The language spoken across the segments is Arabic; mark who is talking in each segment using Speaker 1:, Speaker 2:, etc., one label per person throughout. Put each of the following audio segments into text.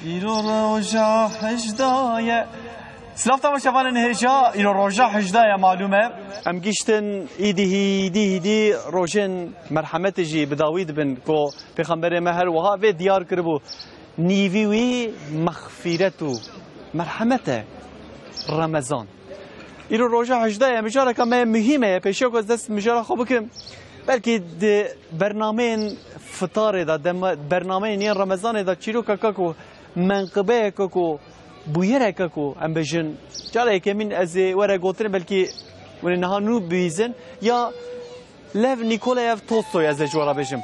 Speaker 1: ایرو روژا هجدایه سلاف تماشاوان هجا ایرو روژا هجدایه معلومه ام گیشتن ایدی روژن مرحمت جی بداوید بن کو پیغمبر مهر وها و دیار کربو نیویوی مغفرتو مرحمت رمضان ایرو روژا هجدایه مجاره که مهمه پیشو که دست مجاره خوب کم بلکه برنامه فطار دا برنامه نین رمضان دا چیرو که منقبه که بویره که ام بجن جاله که من از وره گوترن بلکه ون نهانو بیزن یا لف نیکولایف تولستوی از جوارا بجم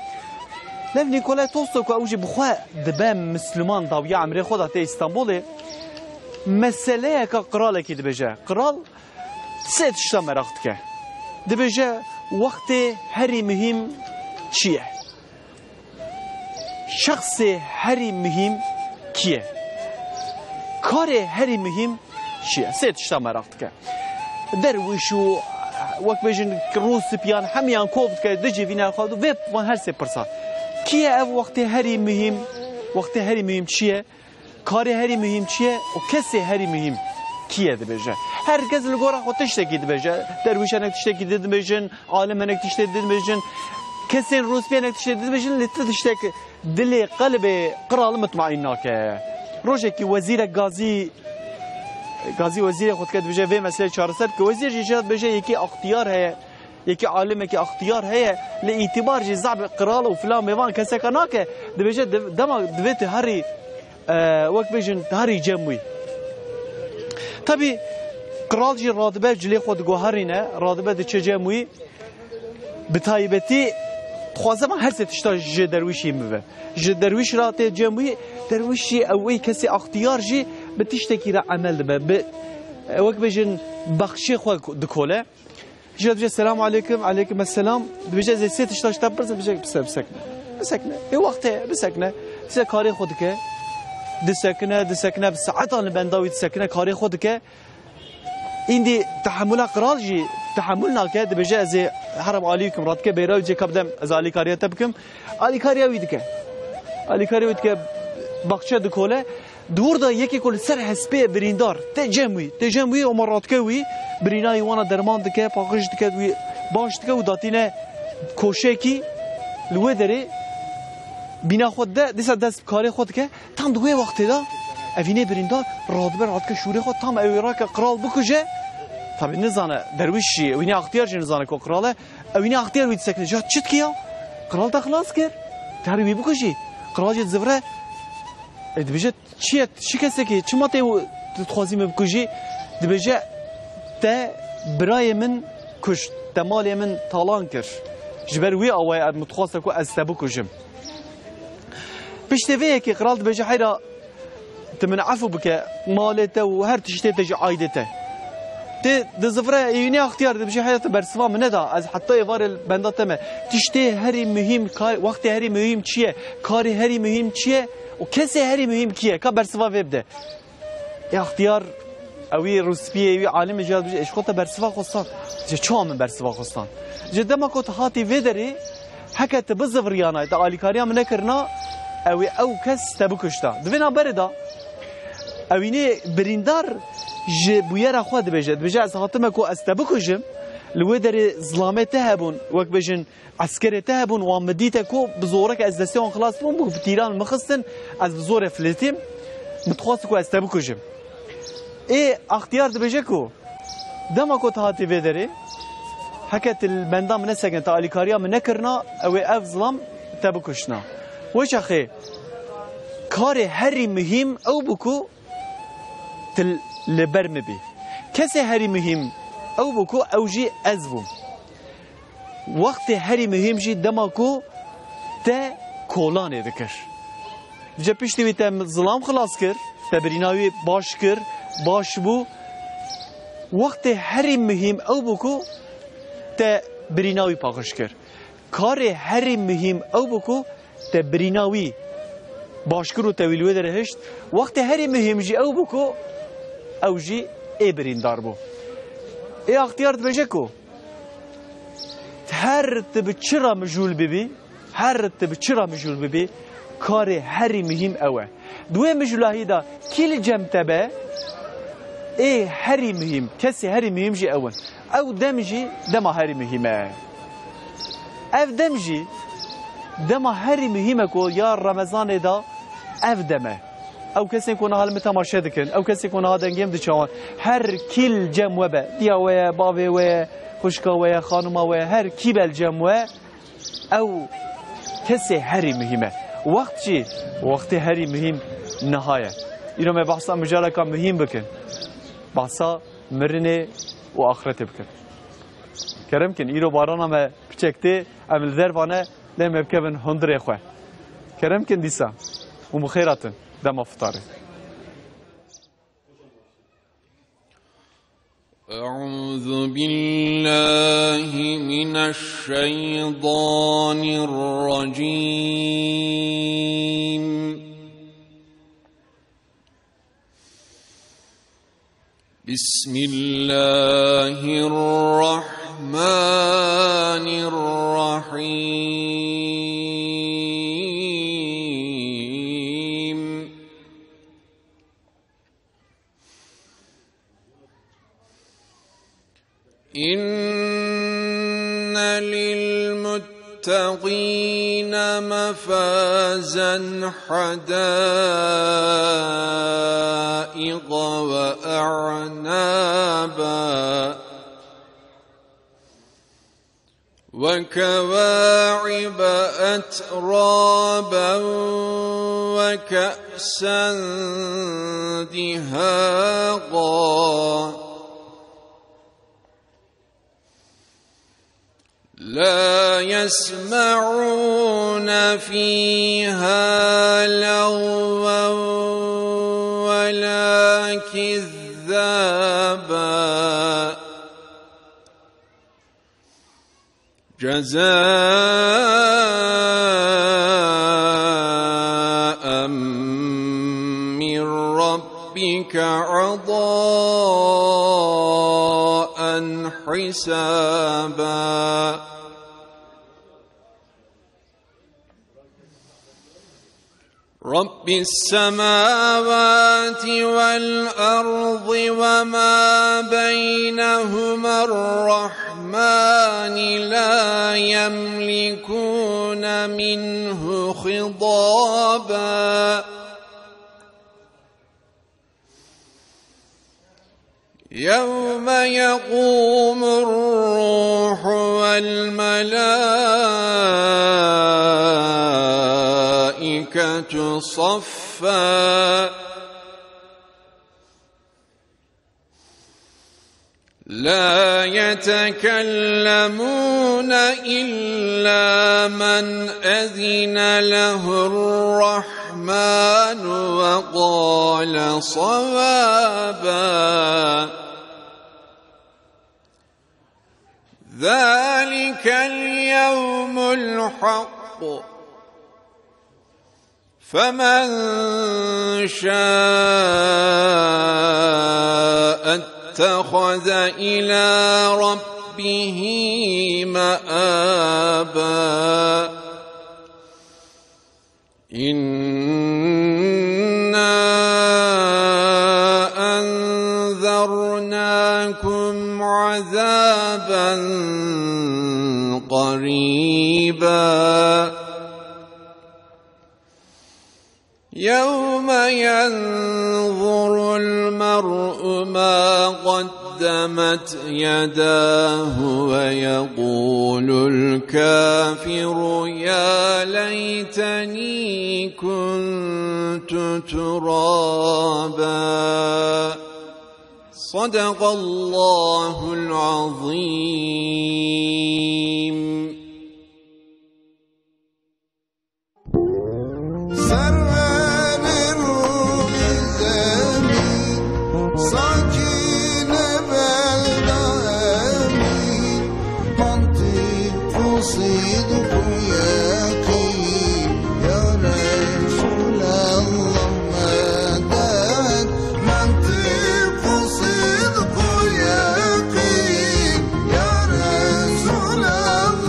Speaker 1: لف نیکولای تولستوی که اوجی بخواه دبم مسلمان داویا عمره خدا تی استانبوله مسئله که قراله کی دبجه قرال سه تشتا مراخت که دبجه وقت هری مهم چیه شخص هری مهم کیه کار هری مهم چیه سه تشتا مراخت که درویشو وقت بجن روس پیان همیان کوفت که دجی وینا خود و وان هر سه پرسا کیه او وقت هری مهم چیه کار هری مهم چیه و کسی هری مهم کیه دبجه herkes لگورا خودش تکی دبجه درویشان تشتکی دبجن عالمان تشتکی دبجن کسی روسپیان تشتکی دبجن لطفاً تشتکی دل قلب قرال مطمئن که روزی که وزیر غازی وزیر خود کرد بجه و مسئله چهارصد که وزیر جیشات بجه یکی اختیار هست یکی عالمه که اختیار هست لاعتبار جزاب قرال و فلان میوان کسی کنه که دبجه دما دویت هری وقت بجن هری جمعی طبی قرال جی رادبه جلی خود گوهرینه رادبه ده چه جمعی بتایبتی خوازه من هر سه تشتا جه درویشی میوه جه درویش را ته جمعی درویشی اوی کسی اختیار جی بتشتکی را عمل دبه وقت بجن بخشی خود دکوله جه بجه السلام علیکم علیکم السلام بجه زی سه تشتا شتا برزه بجه بسکنه ای وقته بسکنه سه کاری خود که دسکنه بساعتان بنداوی دسکنه کاری خود که این دی تحمل قرال جی تحمل نکرد بجه از حرم علیکم راد که بیراوی جه کبدم از علی کاریه تبکم علی کاریه وید که بخشه دکوله دور دا یکی کل سر حسبه بریندار تجموی و مراد که وی برینای وانا درمان دکه پاکش دکه وی باش دکه و داتینه کوشه کی لوه داره بینا خود ده دست کاری خود که تام دوی وقتی دا اوینه بریندار راد که شوری خود تام اویرا که قرال بکشه طبعا نزانه درویشی اوینه اختیار جن نزانه که قراله اوینه اختیار وید سکنه جا چت کیا قرال تا خلاص کرد تهری بکشی قرال جت زفره دبیجه چیه چی کسی که چی ماته تخوازی بکشی دبیجه تا برای من کشت تمالی من طالان کرد جبر وی آوای متخواست کو از تبکشم بشتویه که قرال دبیجه حیرا تمن عفو بك مالته وهر تشتي تجي عايدته ده زفره يوني اختيار بشي حياته برسوا من ده از حتى يوار البندات ما تشتي هري مهم وقت هري مهم چيه كاري هري مهم چيه وكسي هري مهم كيه کا برسوا وبده يا اختيار اوي روسبي اوي عالم جاد بشي ايش خطه برسوا خصان جه چام برسوا خصان جدا ما كنت هاتي ودري حكت بزفريانا ده عليكاريا من كرنا اوي او كس تبكشتا دفينا بردا اوینه بریندار ج بویرا خود بجه از خاطمه کو استبکوجم لو در ظلامته هبون وقت بجن عسكرته هبون و مدیته کو بزورک از دستون خلاص بون بو تیران مخستن از بزور فلتیم متخواست کو استبکوجم ای اختیار بجه کو دما کو تهاتی ودری حکت البندام نسگن تا الیکاریا من نکرنا او اف ظلام تبکشنا وش اخی کار هری مهم او بکو تل لبر مبي كسي هري مهم او بكو او جي ازفو وقت هري مهم جي دماكو تا كولان ذكر جا بيشتوي تا ظلام خلاص كر تبريناوي باش كر باش بو وقت هري مهم او بكو تا بريناوي باقش كر كار هري مهم او بكو تا بريناوي باش كرو تاويلوه درهشت وقت هري مهم جي او بكو او جی ای بریندار بو ای اختیار بجه کو هر تب چرا مجهول ببی کار هری مهم اوه دوی مجلاهی دا کل جم تبه ای هری مهم کسی هری مهم جی اون او دم جی دم هری مهمه اف دم جی دم هری مهمه کو یا رمضان دا اف دمه او کسی کنه حال متماشا دکن او کسی کنه ها دنگیم دچوان هر کل جم و به دیا و باوی و خوشکا و خانوما و هر کی بل جم و او کسی هری مهمه وقت چی وقت هری مهم نهایه اینو ما بحثا مجالکا مهم بکن بحثا مرنه و آخرت بکن کرم کن ایرو بارانا ما بچکته عمل ذروانه لما بکن هندره خواه کرم کن دیسا و مخیراتن دم افطاره
Speaker 2: أعوذ بالله من الشيطان الرجيم بسم الله الرحمن الرحيم إن للمتقين مفازا حدائق وأعنابا وكواعب أترابا وكأسا دهاقا لا يسمعون فيها لغوا ولا كذابا جزاء من ربك عطاء حسابا رب السماوات والأرض وما بينهما الرحمن لا يملكون منه خطابا يوم يقوم الروح والملائكة صفا لا يتكلمون إلا من أذن له الرحمن وقال صوابا ذلك اليوم الحق فمن شاء اتخذ إلى ربه مآبا إنا أنذرناكم عذابا قريبا يوم ينظر المرء ما قدمت يداه ويقول الكافر يا ليتني كنت ترابا صدق الله العظيم
Speaker 3: صدق يقين يا رسول الله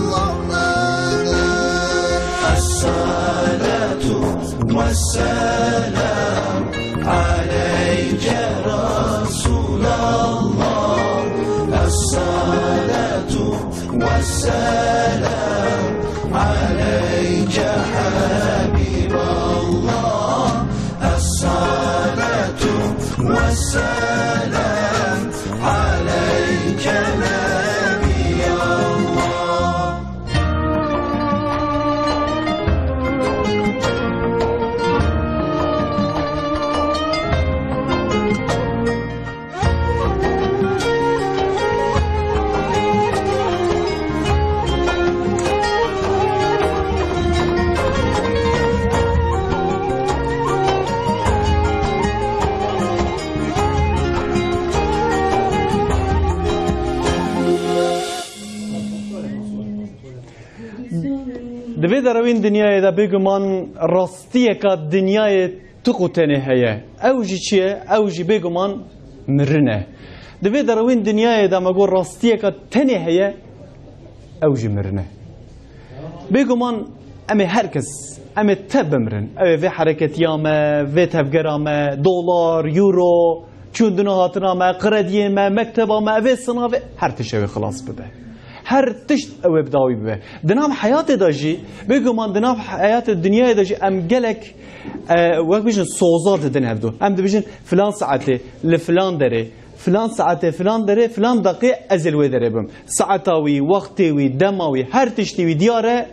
Speaker 3: والسلام عليك رسول الله الصلاة والسلام عليك حبيب الله الصلاة والسلام عليك نبي الله.
Speaker 1: دوی دروین دنیای دا بگمان راستیه که دنیای تو قوتنه هیه او جی چیه؟ او جی بگمان مرنه دوی دروین دنیای دا مگو راستیه که تنه هیه او جی مرنه بگمان امی هرکس امی تب مرن اوی وی حرکتیامه وی تفگرامه دولار یورو چوندنو هاتنامه قردیمه مکتبامه اوی صنافه هر تشوی خلاص بده هر تشت او بداوی به دنام حیات داجی بگو من دنام حیات دنیای داجی ام گلک وقت بیشن سوزات دن هفدو ام دو بیشن فلان ساعته لفلان داره فلان ساعته فلان داره فلان دقیقه ازل و داره بم ساعتاوی وقتیوی دماوی هر تشتیوی دیاره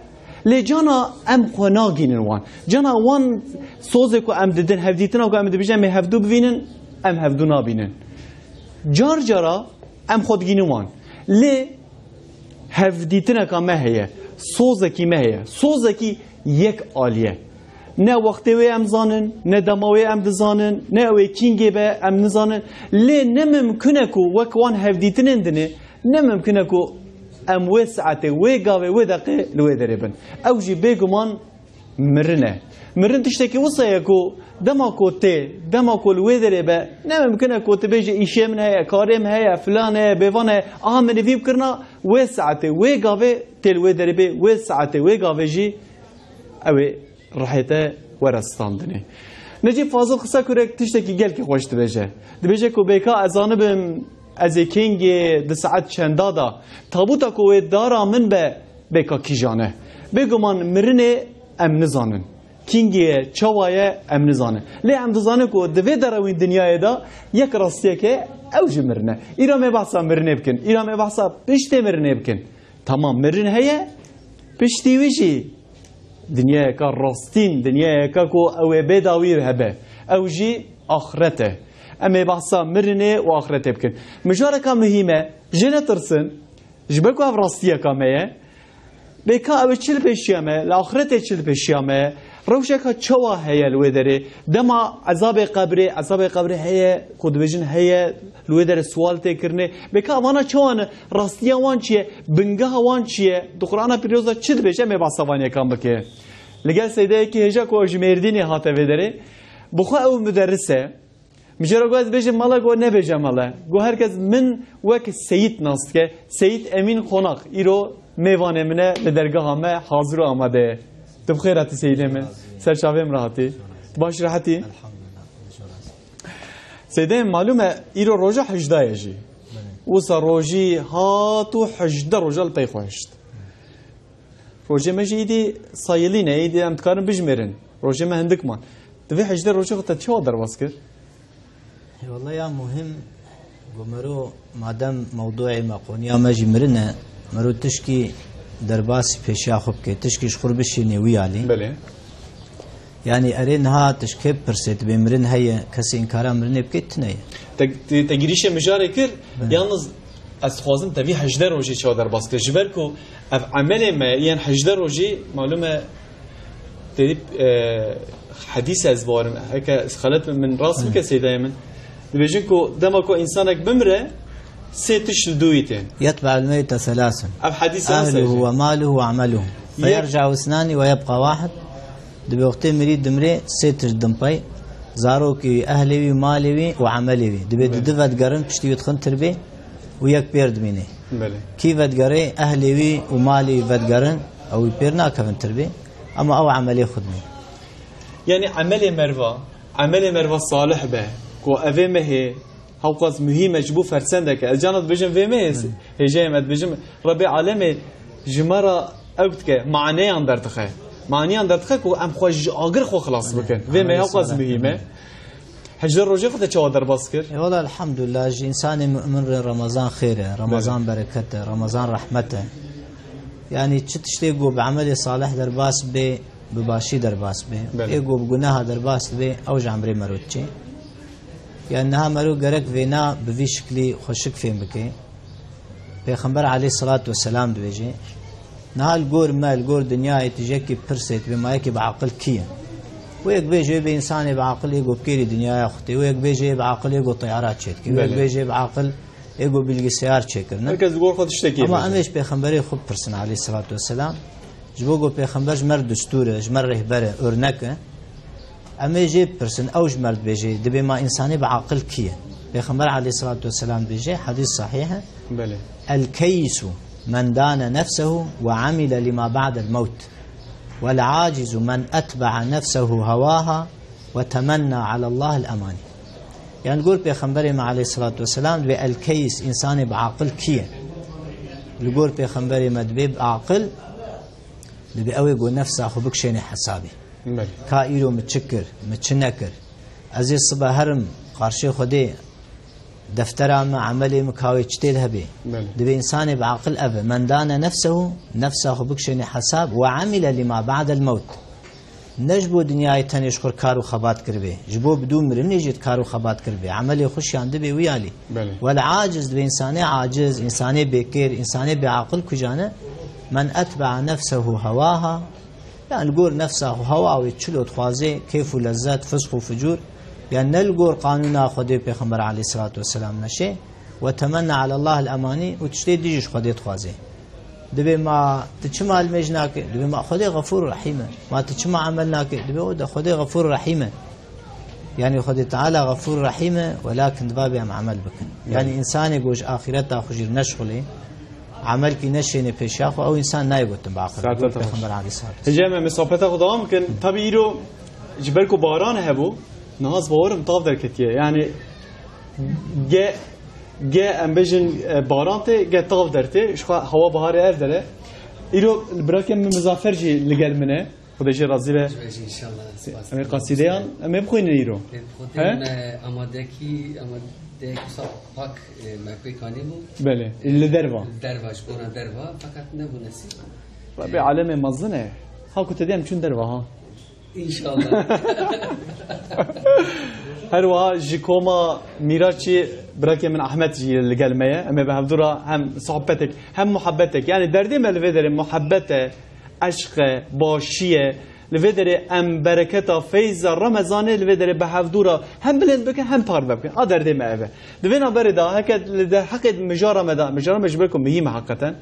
Speaker 1: لی جانا ام خناگینن وان جانا وان سوزه کو ام ددن هفدیتنا کو ام دو بیشن می هفدو ببینن ام هفدو نابینن جار جارا ام خودگینن وان لی هفدیتنا که ما هیه سوزکی ما هیه سوزکی یک آلیه نه وقتی وی ام زانن نه دماوی ام دزانن نه اوی کینگی به ام نزانن لی نممکنه کو وکوان هفدیتنن دنه نممکنه کو ام وی ساعته وی گاوه وی دقیقه لوی دربن او جی بگمان مرنه مرن تشتکی وصایه کو دما کو تی دما کو لوی دربه نممکنه کو تبیجی ایشه من هیه کارم هیه فلان هیه بیوان هیه آمنی ویب کرنا وی ساعته وی گاوه تل وی دربه وی ساعته وی گاوه جی اوی راحته ورستاندنه نجی فاضل خسا کرک تشتکی گل که خوش دبیجه دبیجه کو بیکا ازانه بم از کینگ ده ساعت چندا دا تابوتا کو دارا من به بیکا کیجانه بگو من مرنه ام نزانن کینگی چوایه ام نزانه لی ام دزانه کو دوی دروین دنیای دا یک راستیه که او جی مرنه ایرا می بحثا مرنه بکن ایرا می بحثا پشتی مرنه بکن تمام مرن هیه پشتی ویجی دنیای که راستین دنیای که کو او بداوی هبه او جی آخرته اما بحثا مرنه و آخرته بکن مجاره که مهمه جنه ترسن جبکو او راستیه که میه بکا او چل پیشیامه لآخرته چل پیشیامه روشك تشوا هي الويدري دما عذاب قبر هي خود بجن هي الويدر سوال تكرني بكا وانا تشوان راستيا وان چيه بنگا وان چيه دو قرآن پیروزا چد بشه می باسوانيه كان بكي لگل سيده كي هجا كو جميرديني هاته ويدري بخوا او مدرسه مجرد گوز بجه مالا گو نبجه مالا گو هرکس من وک سید ناست که سید امین خوناق ایرو میوانه منه لدرگاه همه حاضر و آمده تو بخیراتی سیده من سرچاویم راحتی باش راحتی سیده معلومه ایرو روژه 18 جی وصا روژی هاتو 18 روژه لطی خوشت روژه مجی ایدی سایلینه ایدی امتکارن بجمرن روژه مهندک من دوی 18 روژه خودتا چه در باز کرد؟
Speaker 4: والله يا مهم ومرو مادام موضوع مقونيا ماجي مرنا مرو تشكي درباسي بيشا خوب كي تشكي شخور بشيني ويالي
Speaker 1: بله
Speaker 4: يعني ارينها تشكي برسيت بمرن هي كسي انكارا مرن بكيت نيه
Speaker 1: تجريش مجاري كر يالنز از خوازم تبي 18 روجي چا در باز كر جبركو اف عمل ما يعني 18 روجي معلومه تدي حديث از بارم هكا خلت من راس مك سيدا من بيجيكو دمكو انسانك بمره سيتش دويتين
Speaker 4: يتبع الميت ثلاثا
Speaker 1: اب حديث
Speaker 4: اهله وماله وعمله فيرجع اثنان ويبقى واحد دبي وقت مريد دمري سيتش دمباي زاروكي اهلي ومالي وعملي دبي دفت قرن بشتي يدخن تربي وياك بيرد ميني
Speaker 1: بله
Speaker 4: كيف قري اهلي ومالي فت قرن او بيرنا كفن تربي اما او عملي خدمه
Speaker 1: يعني عمل مروا صالح به كو أفي مه هوقاز مهمة جبو فرسندك الجانت بيجم في مه هجاي مد بيجم ربي عالمي جمرة أوتك معناه عن درتخه معناه عن درتخه كو أم خوش أجر خو خلاص بكن في مه هوقاز مهمة حجر روجي خد تشوا درباس كر
Speaker 4: والله الحمد لله إنسان مؤمن رمضان خيره رمضان بركته رمضان رحمته يعني تشتيقوا بعمل صالح درباس به بباشي درباس به يقو بجناها درباس به أوج عمري مروتشي يعني إنها مرو جرك فينا بذي شكلي خشك فين بكي بيخبر عليه الصلاة والسلام بيجي نهال جور مال جور دنيا تجيكي برسيت بما يكي بعقل كيا ويك بيجي بإنسان بعقل يقو بكيري دنيا أختي ويك بيجي بعقل يقو طيارات شتكي ويك بيجي بعقل يقو بالجسيار شكر
Speaker 1: مركز جور خد تشتكي
Speaker 4: أما أمش بيخبري خب برسن عليه الصلاة والسلام جبوجو بيخبر جمر دستور جمر رهبره أرنكه أما يجي برسن أو جمرد بيجي دبي ما إنساني بعقل كيه بيخبر عليه الصلاة والسلام بيجي حديث صحيح
Speaker 1: بله
Speaker 4: الكيس من دان نفسه وعمل لما بعد الموت والعاجز من أتبع نفسه هواها وتمنى على الله الأماني يعني نقول بيخبري مع عليه الصلاة والسلام دبي الكيس إنساني بعقل كيه نقول بيخبري ما دبي بعقل دبي قوي يقول نفسه أخو بكشيني حسابي كائرو متشكر متشنكر عزيز صبا هرم قارشي خدي دفتر ما عملي مكاوي تشتيل هبي دبي إنسان بعقل أبه من دان نفسه أخو بكشيني حساب وعمل لما بعد الموت نجبو دنياي تاني يشكر كارو خبات كربي جبو بدون مرن يجد كارو خبات كربي عملي خش عند دبي ويالي والعاجز دبي إنساني عاجز إنساني بكير إنساني بعقل كجانه من أتبع نفسه هواها يعني نقول نفسه هوا ويتشلو تخوازي كيف لذات فسق وفجور يعني نلقور قانونا خدي بيخمر عليه الصلاة والسلام نشي وتمنى على الله الأماني وتشتي ديجيش خدي تخوازي دبي ما تشمع المجناك دبي ما خدي غفور رحيما ما تشمع عملناك دبي ودا خدي غفور رحيما يعني خدي تعالى غفور رحيما ولكن دبابي عم عمل بك يعني إنسان يقوش آخرته خجير نشغلي عمل کی نشینه پیشاخو او انسان نایگوتن باخر پیغمبر علی صلی الله
Speaker 1: جمع مسافته خدا ممكن طبيعي رو جبركو باران هبو ناز باورم طاف دركتيه يعني جا امبجن بارانته جا طاف درته شو هوا بهار اردله ایرو براكم مزافر جي لقل منه خدا جي راضي به
Speaker 5: ان شاء الله
Speaker 1: امي قصيديان امي بخوين ایرو
Speaker 5: ها امادکی ده حساب پاک مکوی کانیمو
Speaker 1: بله اللي دروا
Speaker 5: شكونا دروا فقط نبو نسي
Speaker 1: ربي عالم مظنه ها كنت ديم شون دروا ها
Speaker 5: ان شاء الله
Speaker 1: هروا جيكوما ميراتشي براكي من احمد جي القلميه اما بهدورا هم صحبتك هم محبتك يعني دردي ما الفيدر محبته عشق باشيه لفدر ام بركته فيز رمضان لفدر بهفدورا هم بلند بكن هم طار بكن ادر دي ما ابه دفينا بردا هكا حق مجاره مجبركم مهمه حقا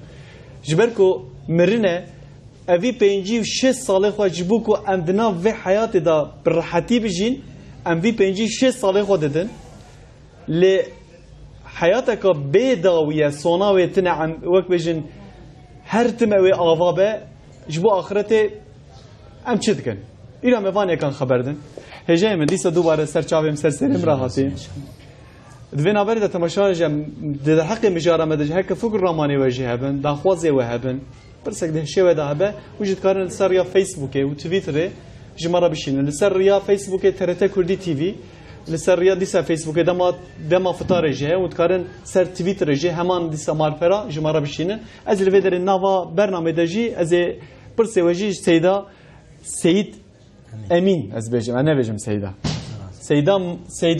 Speaker 1: جبركو مرنه ابي بينجي و 6 ساله خو جبوكو ام دنا في حياتي دا برحتي بجين ام في بينجي 6 ساله خو ددن ل حياتك بيداويه صناوي تنعم وك بجن هر تموي اغابه جبو اخرته ام چی دکن اینا میوانه کان خبردن هجای من دیسا دوباره سر چاویم سر سریم راحتی دوین آوری دا تماشا جم در حق مجاره مدج هک فکر رامانی وجه هبن دا خوازی و هبن برسک ده شو ده هبه وجد کارن سر یا فیسبوک و توییتر جمره بشین سر یا فیسبوک ترته کردی تی وی لسر یا دیسا فیسبوک دما فطار جه و کارن سر توییتر جه همان دیسا مارپرا جمره بشین از لودر نوا برنامه دجی از برس وجه سیدا سيد امين از بيجم انا بيجم سيدا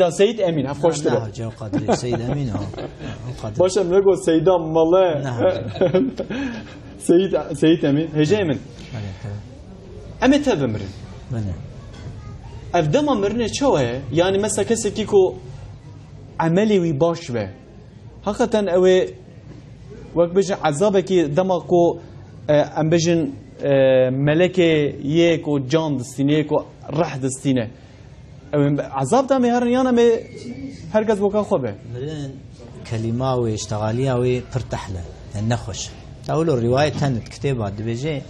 Speaker 1: سيد امين هف خوش تره
Speaker 4: جو قدر سيد امين
Speaker 1: باشم نگو سيدا ماله سيد امين هجي من اما تبمرن افدما مرنه چوه يعني مثلا کسی کی کو عملی وی باش به حقیقتا اوه وقت بجن عذابه کی دما کو ام بجن ملکه یک و جان دستینه یک و رح دستینه عذاب دامه هرن یانا می هرگز بوکا خوبه
Speaker 4: مرن كلمة واشتغالية وبرتحلة النخش أولو الرواية تنت كتابة دبيجي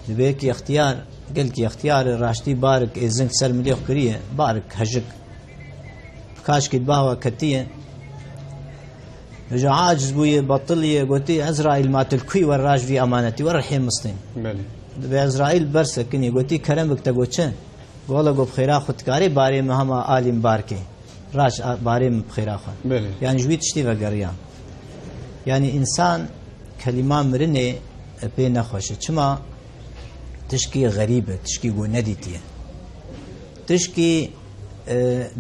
Speaker 4: دبيك اختيار قلت يا اختيار راشتي بارك إذن سر مليخ كريه بارك هجك كاش كتباها كتيه رجع عاجز بوي بطلية قلتي إسرائيل ما تلكوي وراج في أمانتي ورحيم مسلم
Speaker 1: بله
Speaker 4: بإسرائيل برسكني قلتي كرمك تقولشن والله قب خيرا خدكاري باري مهما عالم باركي راج باري بخيرا خد
Speaker 1: بله
Speaker 4: يعني جوي تشتي وقريان يعني إنسان كلمة مرنة بين خوشه چما تشكي غريبة تشكي قو نديتيه تشكي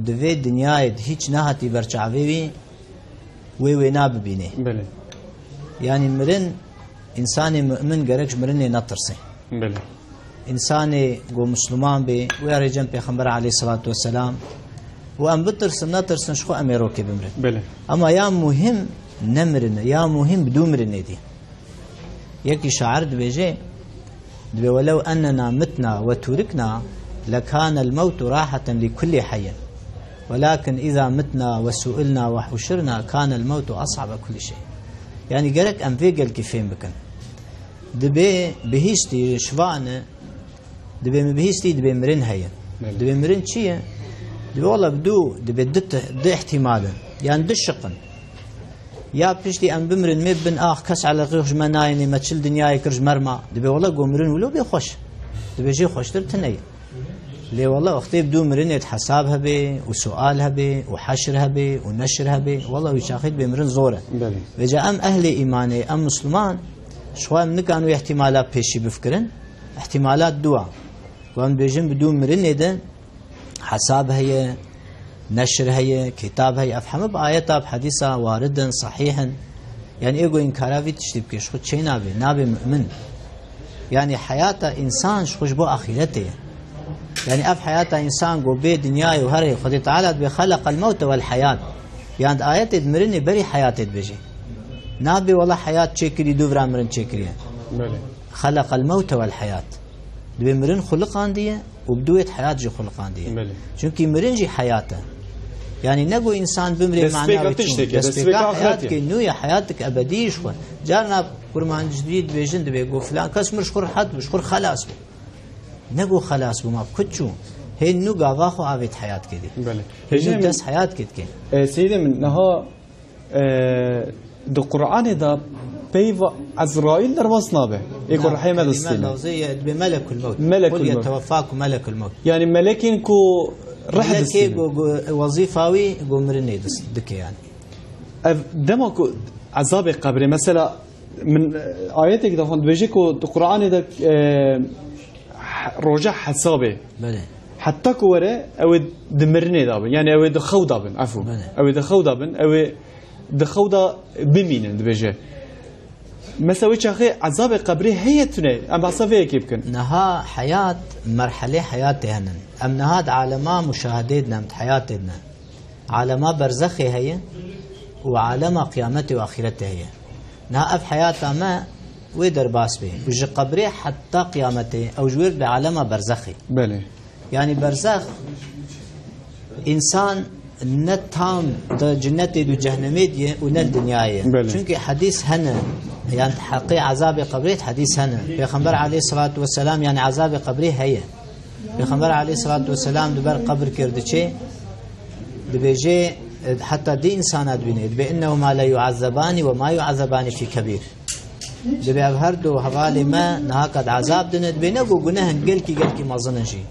Speaker 4: دوی دنیای هیچ نهاتی برچاوی وی ناب بینه
Speaker 1: بله
Speaker 4: يعني مرن إنسان مؤمن جركش مرن نطرسه
Speaker 1: بله
Speaker 4: إنسان جو مسلمان بي ويرجم بيخمر عليه الصلاة والسلام وأم بترسن نطرسن شخو أميروكي بمرن
Speaker 1: بله
Speaker 4: أما يا مهم نمرن يا مهم بدون مرن دي يكي شعر دبيجي دبي ولو أننا متنا وتركنا لكان الموت راحة لكل حي ولكن إذا متنا وسئلنا وحشرنا كان الموت أصعب كل شيء يعني جرك أم فيجل كيفين بكن دبي بهيستي شفانة دبي مبهيستي دبي مرن هيا دبي مرن شيء دبي والله بدو دبي دت احتمالا يعني دشقن يا بشتي أم بمرن مبن كس على غير منايني ما تشل دنياي كرج مرمى دبي والله قومرن ولو بيخش دبي جي خوش ترتني ليه والله وقتي بدو مرن حسابها به وسؤالها به وحشرها به ونشرها به والله ويشاخد بمرن زوره وجاء أم أهل إيماني أم مسلمان شوي من كانوا احتمالات بيشي بفكرن احتمالات دوا وأم بيجن بدو مرن ده حساب هي نشر هي كتاب هي أفهم بآيات بحديثة واردا صحيحا يعني إيجو إنكارا في تشتيب كيش خد شيء نابي مؤمن يعني حياة إنسان شخوش بو آخرته يعني أف حياة إنسان جو بي دنياي وهري خد تعالى بخلق الموت والحياة يعني آيات مرني بري حياة بيجي نابي والله حياة شكري دوفرا مرن شكري خلق الموت والحياة دبي مرن خلق عنديه وبدوية حياة جي خلق عنديه چونكي مرن جي حياته يعني نقول إنسان بمري معنا دسبيكا حياتك نوية حياتك أبدية شوي جارنا كرمان جديد بيجن دبي يقول فلان كسمر شخور حد وشخور خلاص نقول خلاص بما كتشو هي نو قاواخو عابد حياة كده هي نو دس حياة كده
Speaker 1: سيدي من نها دو قرآن دا بيفا عزرائيل در وصنابه يقول رحيم هذا السنة
Speaker 4: لفظية بملك الموت
Speaker 1: ملك
Speaker 4: قل
Speaker 1: الموت
Speaker 4: يتوفاكم ملك الموت
Speaker 1: يعني ملكين كو رحد السنة
Speaker 4: وظيفاوي قمرني دك يعني
Speaker 1: دمكو عذاب قبري مثلا من آياتك دفن بيجيكو القرآن دا رجع حسابه
Speaker 4: بله
Speaker 1: حتى كوره او دمرني دابن يعني او دخو دابن عفوا او دخو دابن او دخو دا بمين دبيجه مسوي شاخي عذاب قبري هي تني ام بصفيه كيف كن
Speaker 4: نها حياة مرحلة حياتي هنن ام نهاد عالما مشاهدتنا حياتنا عالما برزخي هي وعالما قيامتي واخرتي هي نها اف حياتها ما ويدر باس به وجه قبري حتى قيامته او جوير بعالم برزخي
Speaker 1: بله
Speaker 4: يعني برزخ انسان نتام دا جنتي دو جهنمي دي ونال دنيايه چونكي حديث هنا يعني حقي عذاب قبري حديث هنا پیغمبر عليه الصلاه والسلام يعني عذاب قبري هي پیغمبر عليه الصلاه والسلام دبر قبر كرد چه دبيجي حتى دي انسانات بينيد بانهما لا يعذبان وما يعذبان في كبير دبي هر دو حوالی ما نهاکد عذاب دند بینگو گناه گلکی ما ظننشی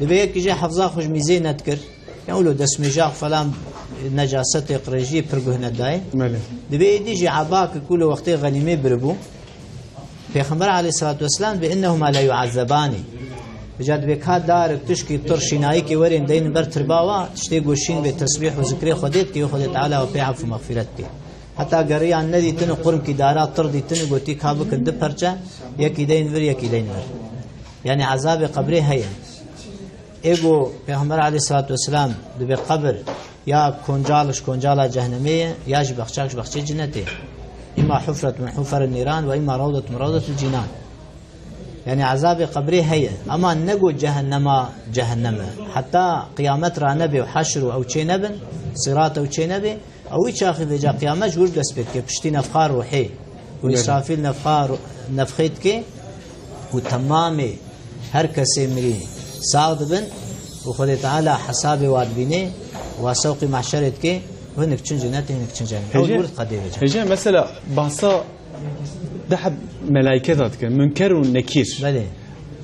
Speaker 4: دبي یکی جه حفظا خوش میزه ندکر یعنی دست میجاق فلان نجاست قريجي برجو هنا داي دبي ديجي عباك كل وقت غنيمه بربو پیغمبر عليه الصلاه والسلام بانهما لا يعذبان بجد بكاد دار تشكي ترشيناي كي ورين دين بر ترباوا تشتي گوشين به تسبيح و ذكر خودت كي خود تعالى و بيعف مغفرت حتى قري عن ندي تن قرم كي دارات تردي تن قوتي كابك الد پرچا يكي دين ور يكي دين ور يعني عذاب قبره هي ايغو پیغمبر عليه الصلاه والسلام دبي قبر يا كونجالا جهنميه يا بخشي جنته اما حفره من حفر النيران واما روضه من روضه الجنان يعني عذاب قبره هي اما نقو جهنم حتى قيامت را نبي وحشر او شي نبن صراط او شي نبي او يشاخذ اذا قيامت جور دسبت كي بشتي نفخار روحي واسرافيل نفخيت كي وتمامي هر کسی مری ساغ دبن و خود تعالی حساب واد بینه و سوق محشرت که و نکچن جنت نکچن جنت اول ورد قدیه
Speaker 1: هجا مثلا بحثا دحب ملائكة ذاتك منكر ونكير
Speaker 4: بله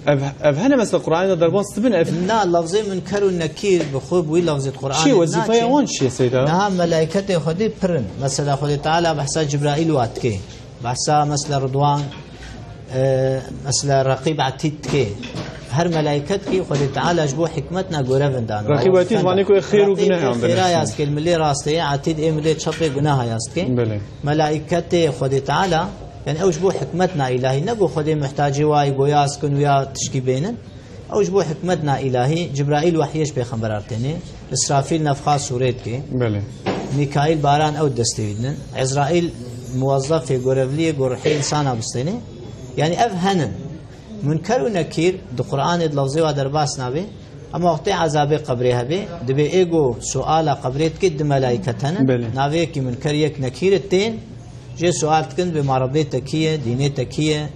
Speaker 1: اف هنا مثلا القرآن دربان ستبن اف
Speaker 4: نا لفظي منكر ونكير بخوب وي لفظ القرآن
Speaker 1: شي وظيفة وان شي سيدا
Speaker 4: نها ملائكة خودي برن مثلا خود تعالى بحثا جبرائيل واتكي بحثا مثلا رضوان مثلا رقيب عتيد كي هر ملائكت کی خود تعالی جبو حکمتنا گوره وندان
Speaker 1: رقیب عتید معنی کو خیر و گناه هم
Speaker 4: خیر است که ملی راسته عتید ملی چپ گناه است که ملائکت خود تعالی يعني أوش بو حكمتنا إلهي نبو خدي محتاجي واي بوياس كن ويا تشكي بينن أوش بو حكمتنا إلهي جبرائيل وحيش بيخبر أرتني إسرافيل نفخا سوريت كي
Speaker 1: بله
Speaker 4: ميكائيل باران أو دستيدن عزرائيل موظف في غورفلي غورحي إنسان أبستيني يعني أفهنن منكر ونكير دو قرآن لفظي ودرباس نبي أما وقت عذاب قبرها بي دبي إيجو سؤال قبريت كد ملائكتنا نبي كي منكر يك نكير التين جه سوال تكن بمعرضه تكيه دينه تكيه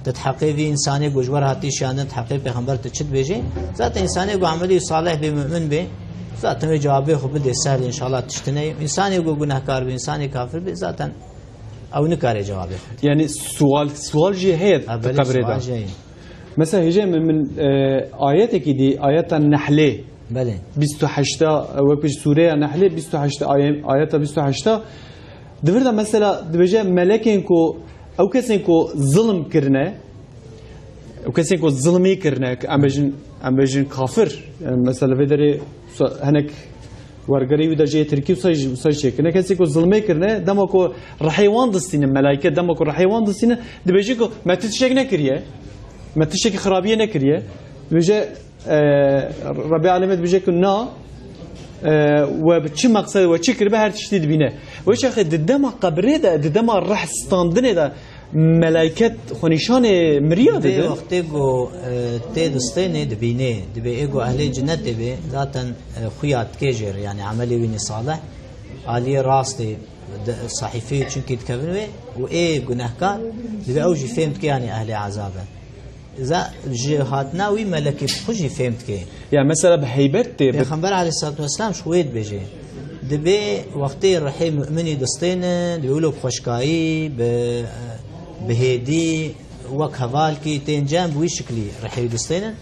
Speaker 4: تتحقق في انساني جوجور هاتي شان تحقق پیغمبر تشد بيجي ذات انساني جو عملي صالح بمؤمن به ذات جوابه خو بده سهل ان شاء الله تشتني انساني جو گناهكار به انساني كافر به ذاتا او نكار جوابه
Speaker 1: يعني سؤال جه هي قبره ده مثلا هجي من ايات دي ايات النحل
Speaker 4: بله
Speaker 1: 28 وكش سوره النحل 28 ايات 28 دفردا مثلا دبجه ملكين كو او كسين كو ظلم كرنا او كسين كو ظلمي كرنا ام بجن كافر يعني مثلا بدري هناك ورغري ودرجه تركي وساج كنا كسين كو ظلمي كرنا دمكو رحيوان دستين الملائكه دمكو رحيوان دستين دبجه كو ما تشك نكريه ما تشك خرابيه نكريه دبجه ربي علمت بجه كنا وبتشي مقصد وتشي كربه هر تشتيد بينه وش اخي ددما قبره ده ددما راح ستاندنه ده ملائكه خنيشان مرياده ده
Speaker 4: وقت جو تدستنه دبينه دبي اجو اهل جنت دبي ذاتن خيات كيجر يعني عملي وين صالح علي راستي صحيفه چونكي تكبره وايه گناهكار دبي اوجي فهمت يعني اهل عذابه إذا جهاتنا وي ملكي بخوشي فهمت كي
Speaker 1: يعني مثلا بهيبت
Speaker 4: پیغمبر عليه الصلاة والسلام شويد بيجي دبي وقتي رحي مؤمني دستين بيقولوا بخشكاي بهدي وك هفالكي تنجام بوي شكلي رحي دستين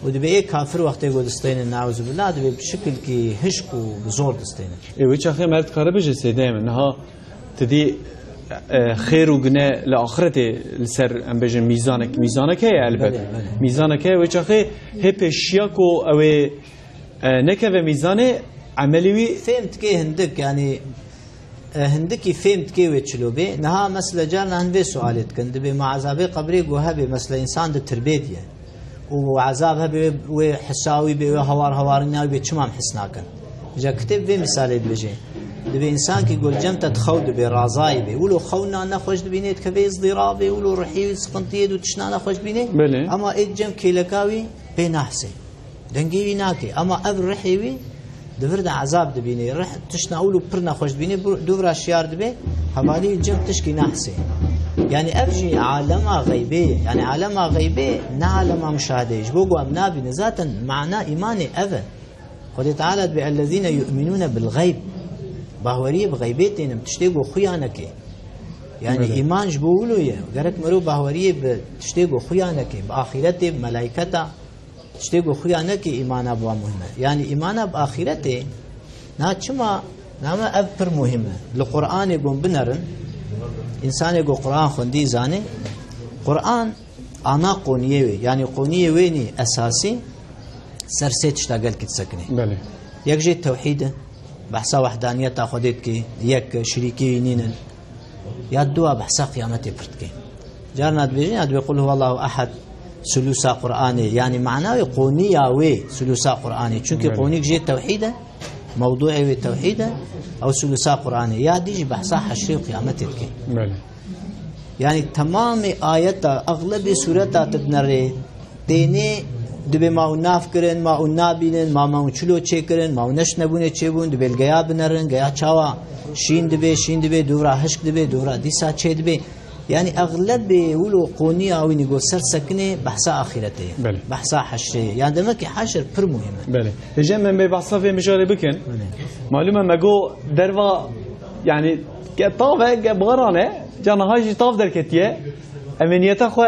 Speaker 4: ودبي ايه كافر وقتي يقول دستين نعوذ بالله دبي بشكل كي هشك وبزور دستين
Speaker 1: ايه ويش اخي مرت قربجي سيدايم انها تدي خير وجناء لآخرته لسر ام بجن ميزانك هي البته ميزانك هي وش اخي هي بشياكو او نكفه ميزانه عملي
Speaker 4: فهمت كي هندك يعني هندكي فهمت كي وتشلو بي نها مثلا جارنا هندي سؤالت كند بي مع عذاب قبري جوها بي مثلا انسان ده تربيتيه وعذابها بي وحساوي بي هوارنا بي تشمام حسناكن جا كتب بي مثال بيجي دبي انسان كي يقول جمت تخود برازاي بي ولو خونا نخرج بينيت كبي ازدرابي ولو رحي سقنتيد وتشنا نخرج بيني اما اجم كيلكاوي بينحسي دنجي ناكي اما اب رحيوي دفرد عذاب دبيني رح تشنا اولو برنا خوش بيني دورا شيار دبي حوالي جم تشكي نحسي يعني افجي عالم غيبي يعني عالم غيبي نعلم مشاهده يجبوغو امنا بنذاتا معناه ايماني اف قد تعالى بالذين يؤمنون بالغيب باوري بغيبتين بتشتيقو خيانك يعني ايمان جبولو يا غيرك مرو باوري بتشتيقو خيانك باخرته بملائكته تشتيقو خيانك ايمان ابو مهمه يعني ايمان باخرته ناتشما نما ابر مهمه القران يقوم بنرن انسان يقول قران خندي زاني قران انا قونيه يعني قونيه ويني اساسي سرسيت اشتغل كتسكني
Speaker 1: بله
Speaker 4: يكجي التوحيد بحثا وحدانية تاخدت كي يك شريكي نينن يدوا بحثا قيامتي برتكي جارنا بيجي اد بيقول هو الله احد ثلث قراني يعني معناه قونيه وي ثلث قراني چونكي قوني جي التوحيد موضوعي التوحيد او ثلث قراني يا ديجي بحثا حشر قيامتي كي يعني تمام ايات اغلب سورتا تبنري ديني دبي ما ناف كرن ما نابينن ما چلو چه كرن ما نش نبونه چه بون دبل گيا بنرن گيا چاوا شين دبي دورا هشك دبي دورا ديسا چه دبي يعني أغلب ولو قونية أو نقول سر سكنة بحث آخرته
Speaker 1: بله.
Speaker 4: بحث حشره يعني دمك حشر پر مهمة
Speaker 1: بله لجن من ببحثا في مجال بكن
Speaker 4: بله.
Speaker 1: معلومة ما جو دروا يعني طاف بغرانه جانا هاي طاف دركتيه امنيته خو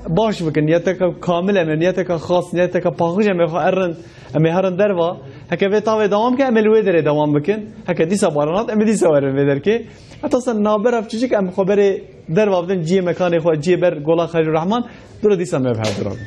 Speaker 1: باش بكن نيتك كامل امنيتك خاص نيتك باخوج ام خو ارن ام هرن دروا هكا في طاف دوام كه امل ودر دوام بكن هكا دي سبارنات ام دي سوار بدركي اتصل نابر افچيك ام خبر دروا بدن جي مكان خو جي بر غولا خير الرحمن دور دي سم بهدر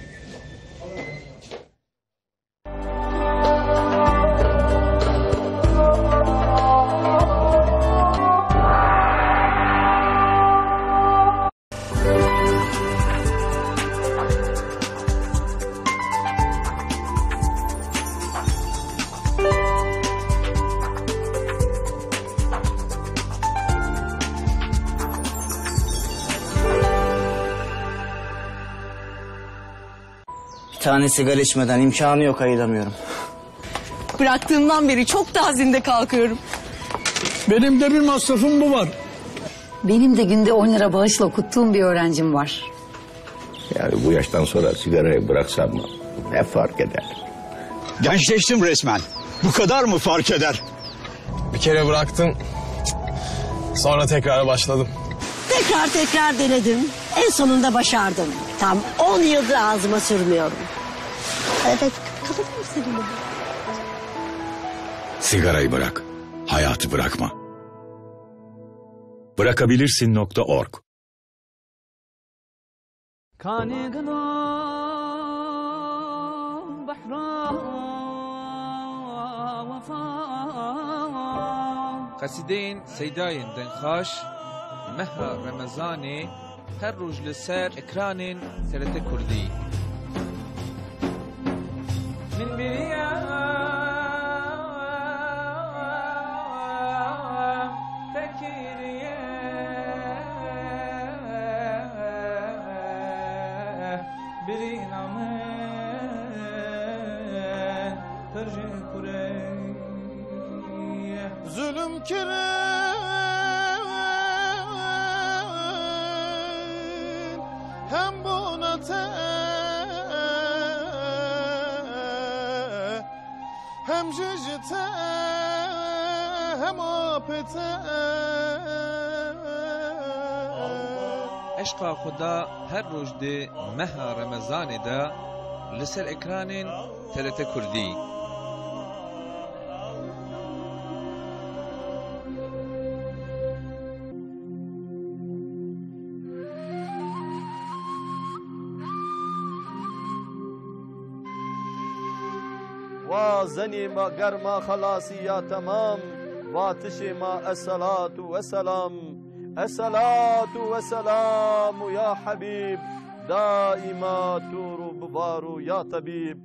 Speaker 6: Bir tane sigara içmeden imkanı yok, ayılamıyorum.
Speaker 7: Bıraktığımdan beri çok daha zinde kalkıyorum.
Speaker 8: Benim de bir masrafım bu var.
Speaker 9: Benim de günde 10 lira bağışla okuttuğum bir öğrencim var.
Speaker 10: Yani bu yaştan sonra sigarayı bıraksam mı? Ne fark eder?
Speaker 11: Gençleştim resmen. Bu kadar mı fark eder?
Speaker 8: Bir kere bıraktım. Sonra tekrar başladım.
Speaker 12: Tekrar denedim. En sonunda başardım. Tam 10 yıldır ağzıma sürmüyorum. Evet, kalır mısın seninle?
Speaker 11: Sigarayı bırak. Hayatı bırakma. Bırakabilirsin.org
Speaker 13: قصیدەین سەیدایên دەنگخاش مەها ڕەمەزانê هەر ڕۆژ لەسەر ئەکرانên TRT کوردی من بریە تەکیریە برینە من پەرژێ کوڕێ
Speaker 3: zulüm kirin hem buna te hem jijite hem apete
Speaker 13: عشقا خدا هەر ڕۆژ دێ مەها ڕەمەزانێدا لەسەر ئەکرانên TRT کوردی
Speaker 14: وزني ما قرما خلاصي يا تمام واتشي ما الصلاة والسلام الصلاة والسلام يا حبيب دائما تورو ببارو يا طبيب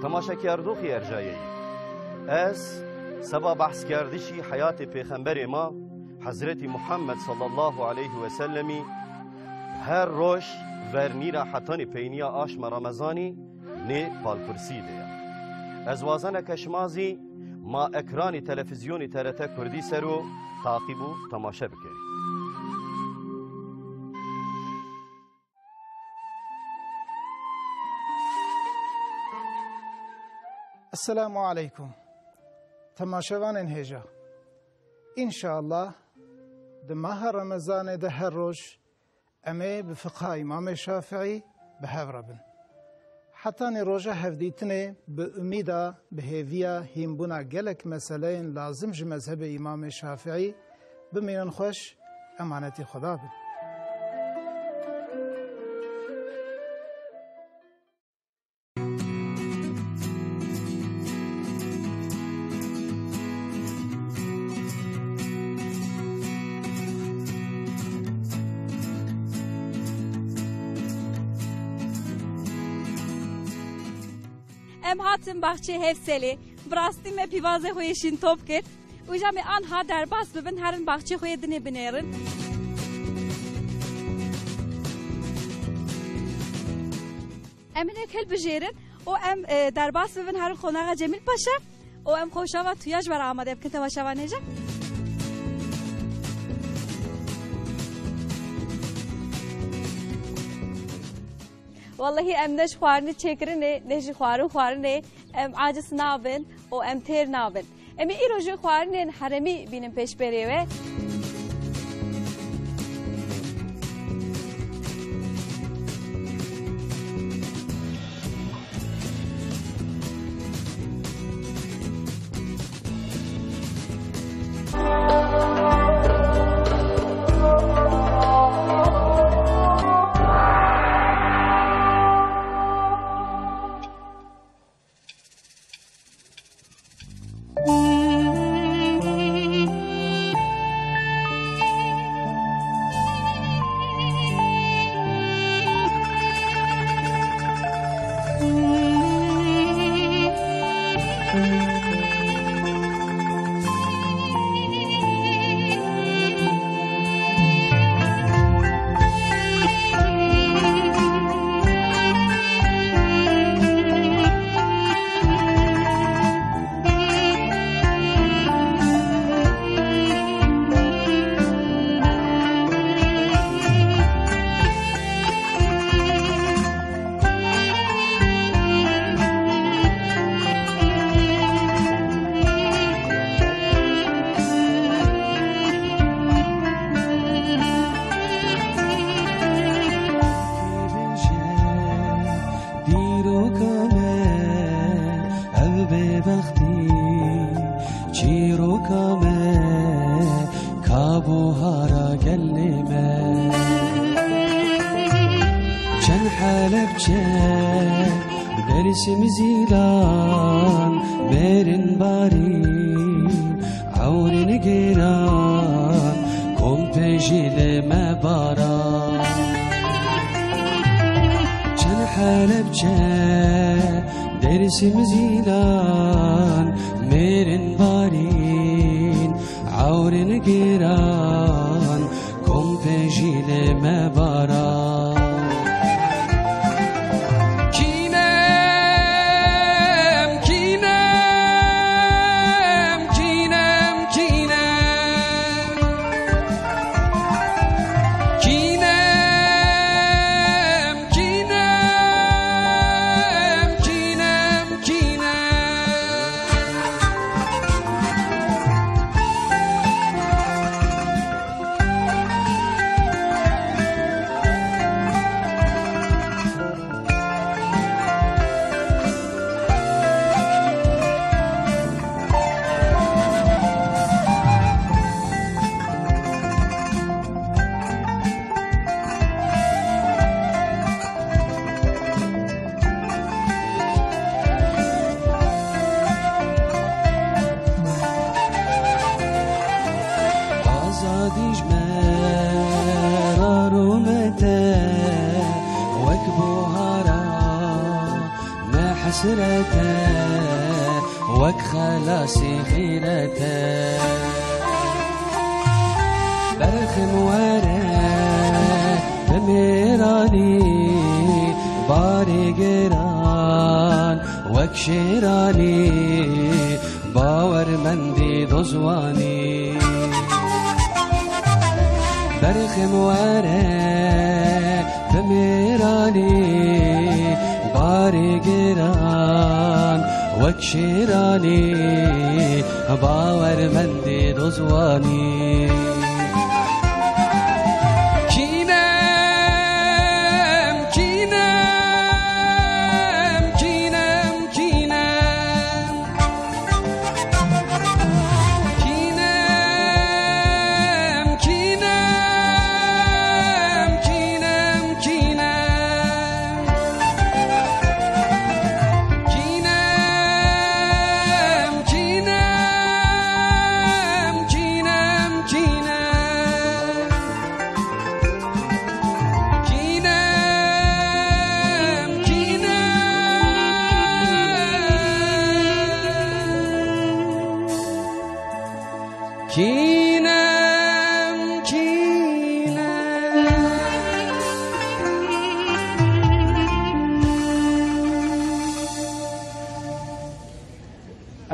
Speaker 14: تماشا کردوخی ارجایی از سبا بحث کردشی حیات پیغمبر ما حضرت محمد صلی الله علیه و سلمی هر روش ورنیرا حتانی پینیا آشم رمضانی نه پالپرسی دیا از وازن کشمازی ما اکرانی تلفزیونی TRT کردی سرو تعقیب و تماشا بکری
Speaker 8: السلام علیکم تماشاوان هجا انشاءالله ده ماه رمضان ده هر روز امه بفقه امام شافعی به هفربن حتی روزه هفدیتنه به امیدا به هیویا هیمبونا گلک مسئله لازم ج مذهب امام شافعی بمینن خوش امانتی خدا بن
Speaker 15: ام هاتم بخچه هفسلی براستی me pivaze خویشین توپ کرد و جا می آنها در باس ببن هرن بخچه خوی دنی بنیرن امینه کل بجیرن و ام در باس ببین هر خوناغا جمیل پاشا و ام خوشا و تویاج برای آماده بکن تماشا و نجا والله ام نش خوارنی چکرنه نش خوارنه ام عاجز نابن و ام تیر نابن امی ای روزو خوارنین حرمی بینم پیش بریوه
Speaker 16: برسم زیلان برن بارین عورن گران کم پجیل مباران چن حلب چه درسم زیلان برن بارین عورن گران کم پجیل مباران حسرته وك خلاصي خيرته برخم ورق بميراني باري قران وك شيراني باور مندي ضزواني برخم ورق بميراني باري قران وكشيراني باور مندي رزواني Gina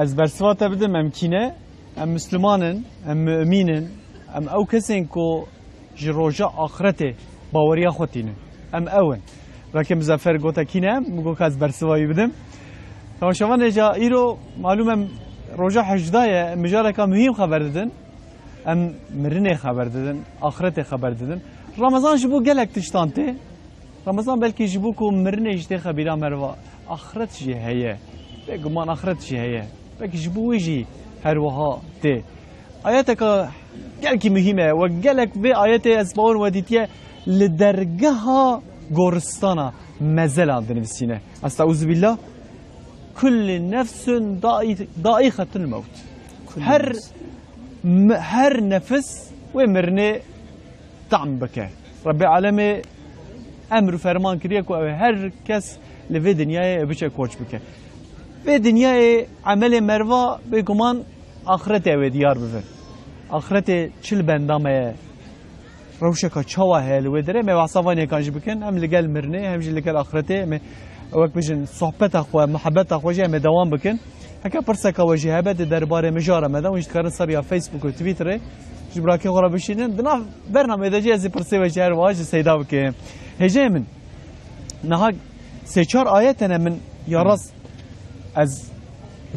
Speaker 1: از برسوات بدم امكينه ام مسلمانن ام مؤمنن ام او كسين كو جروجا اخرته باوريا خوتينه ام اون لكن مزفر قوتا كينه مگو كاز برسوایی بدم تمام شما نجا ایرو معلومه روجا حجدايه مجالك مهم خبر ددن ام مرنه خبر ددن اخرته خبر ددن رمضان جبو گلک تشتانته رمضان بلكي جبوكو مرنه جتي خبيرا مروا اخرت جي هي بگمان اخرت جي هي بلكي جبو ويجي هر وها تي آياتك گلكي مهمه و گلك به آيات اسباون وديتيه لدرجها گورستانا مزل عندنا بالسينه استعوذ بالله كل نفس ضائقة الموت هر نفس ومرنه طعم بك رب العالمين امر فرمان كريك هر كس لفي دنياي بچه کوچ بك في دنياي عمل مروا بگمان آخرت او دیار بفر آخرت چل بندامه روشکا چوا هل و دره مواسوانی کانج بکن هم لگل مرنه هم لگل آخرته وقت بجن صحبت اخو محبت اخو جه دوام بکن هکا پرسکا وجه هبه درباره مجاره مدام وش کارن سر یا فیسبوک و توییتر جبراکی خورا بشینن دنا برنامه دجی از پرسه وجه هر واج سیدا بکن هجه من نها سه چهار آیت من یا راس از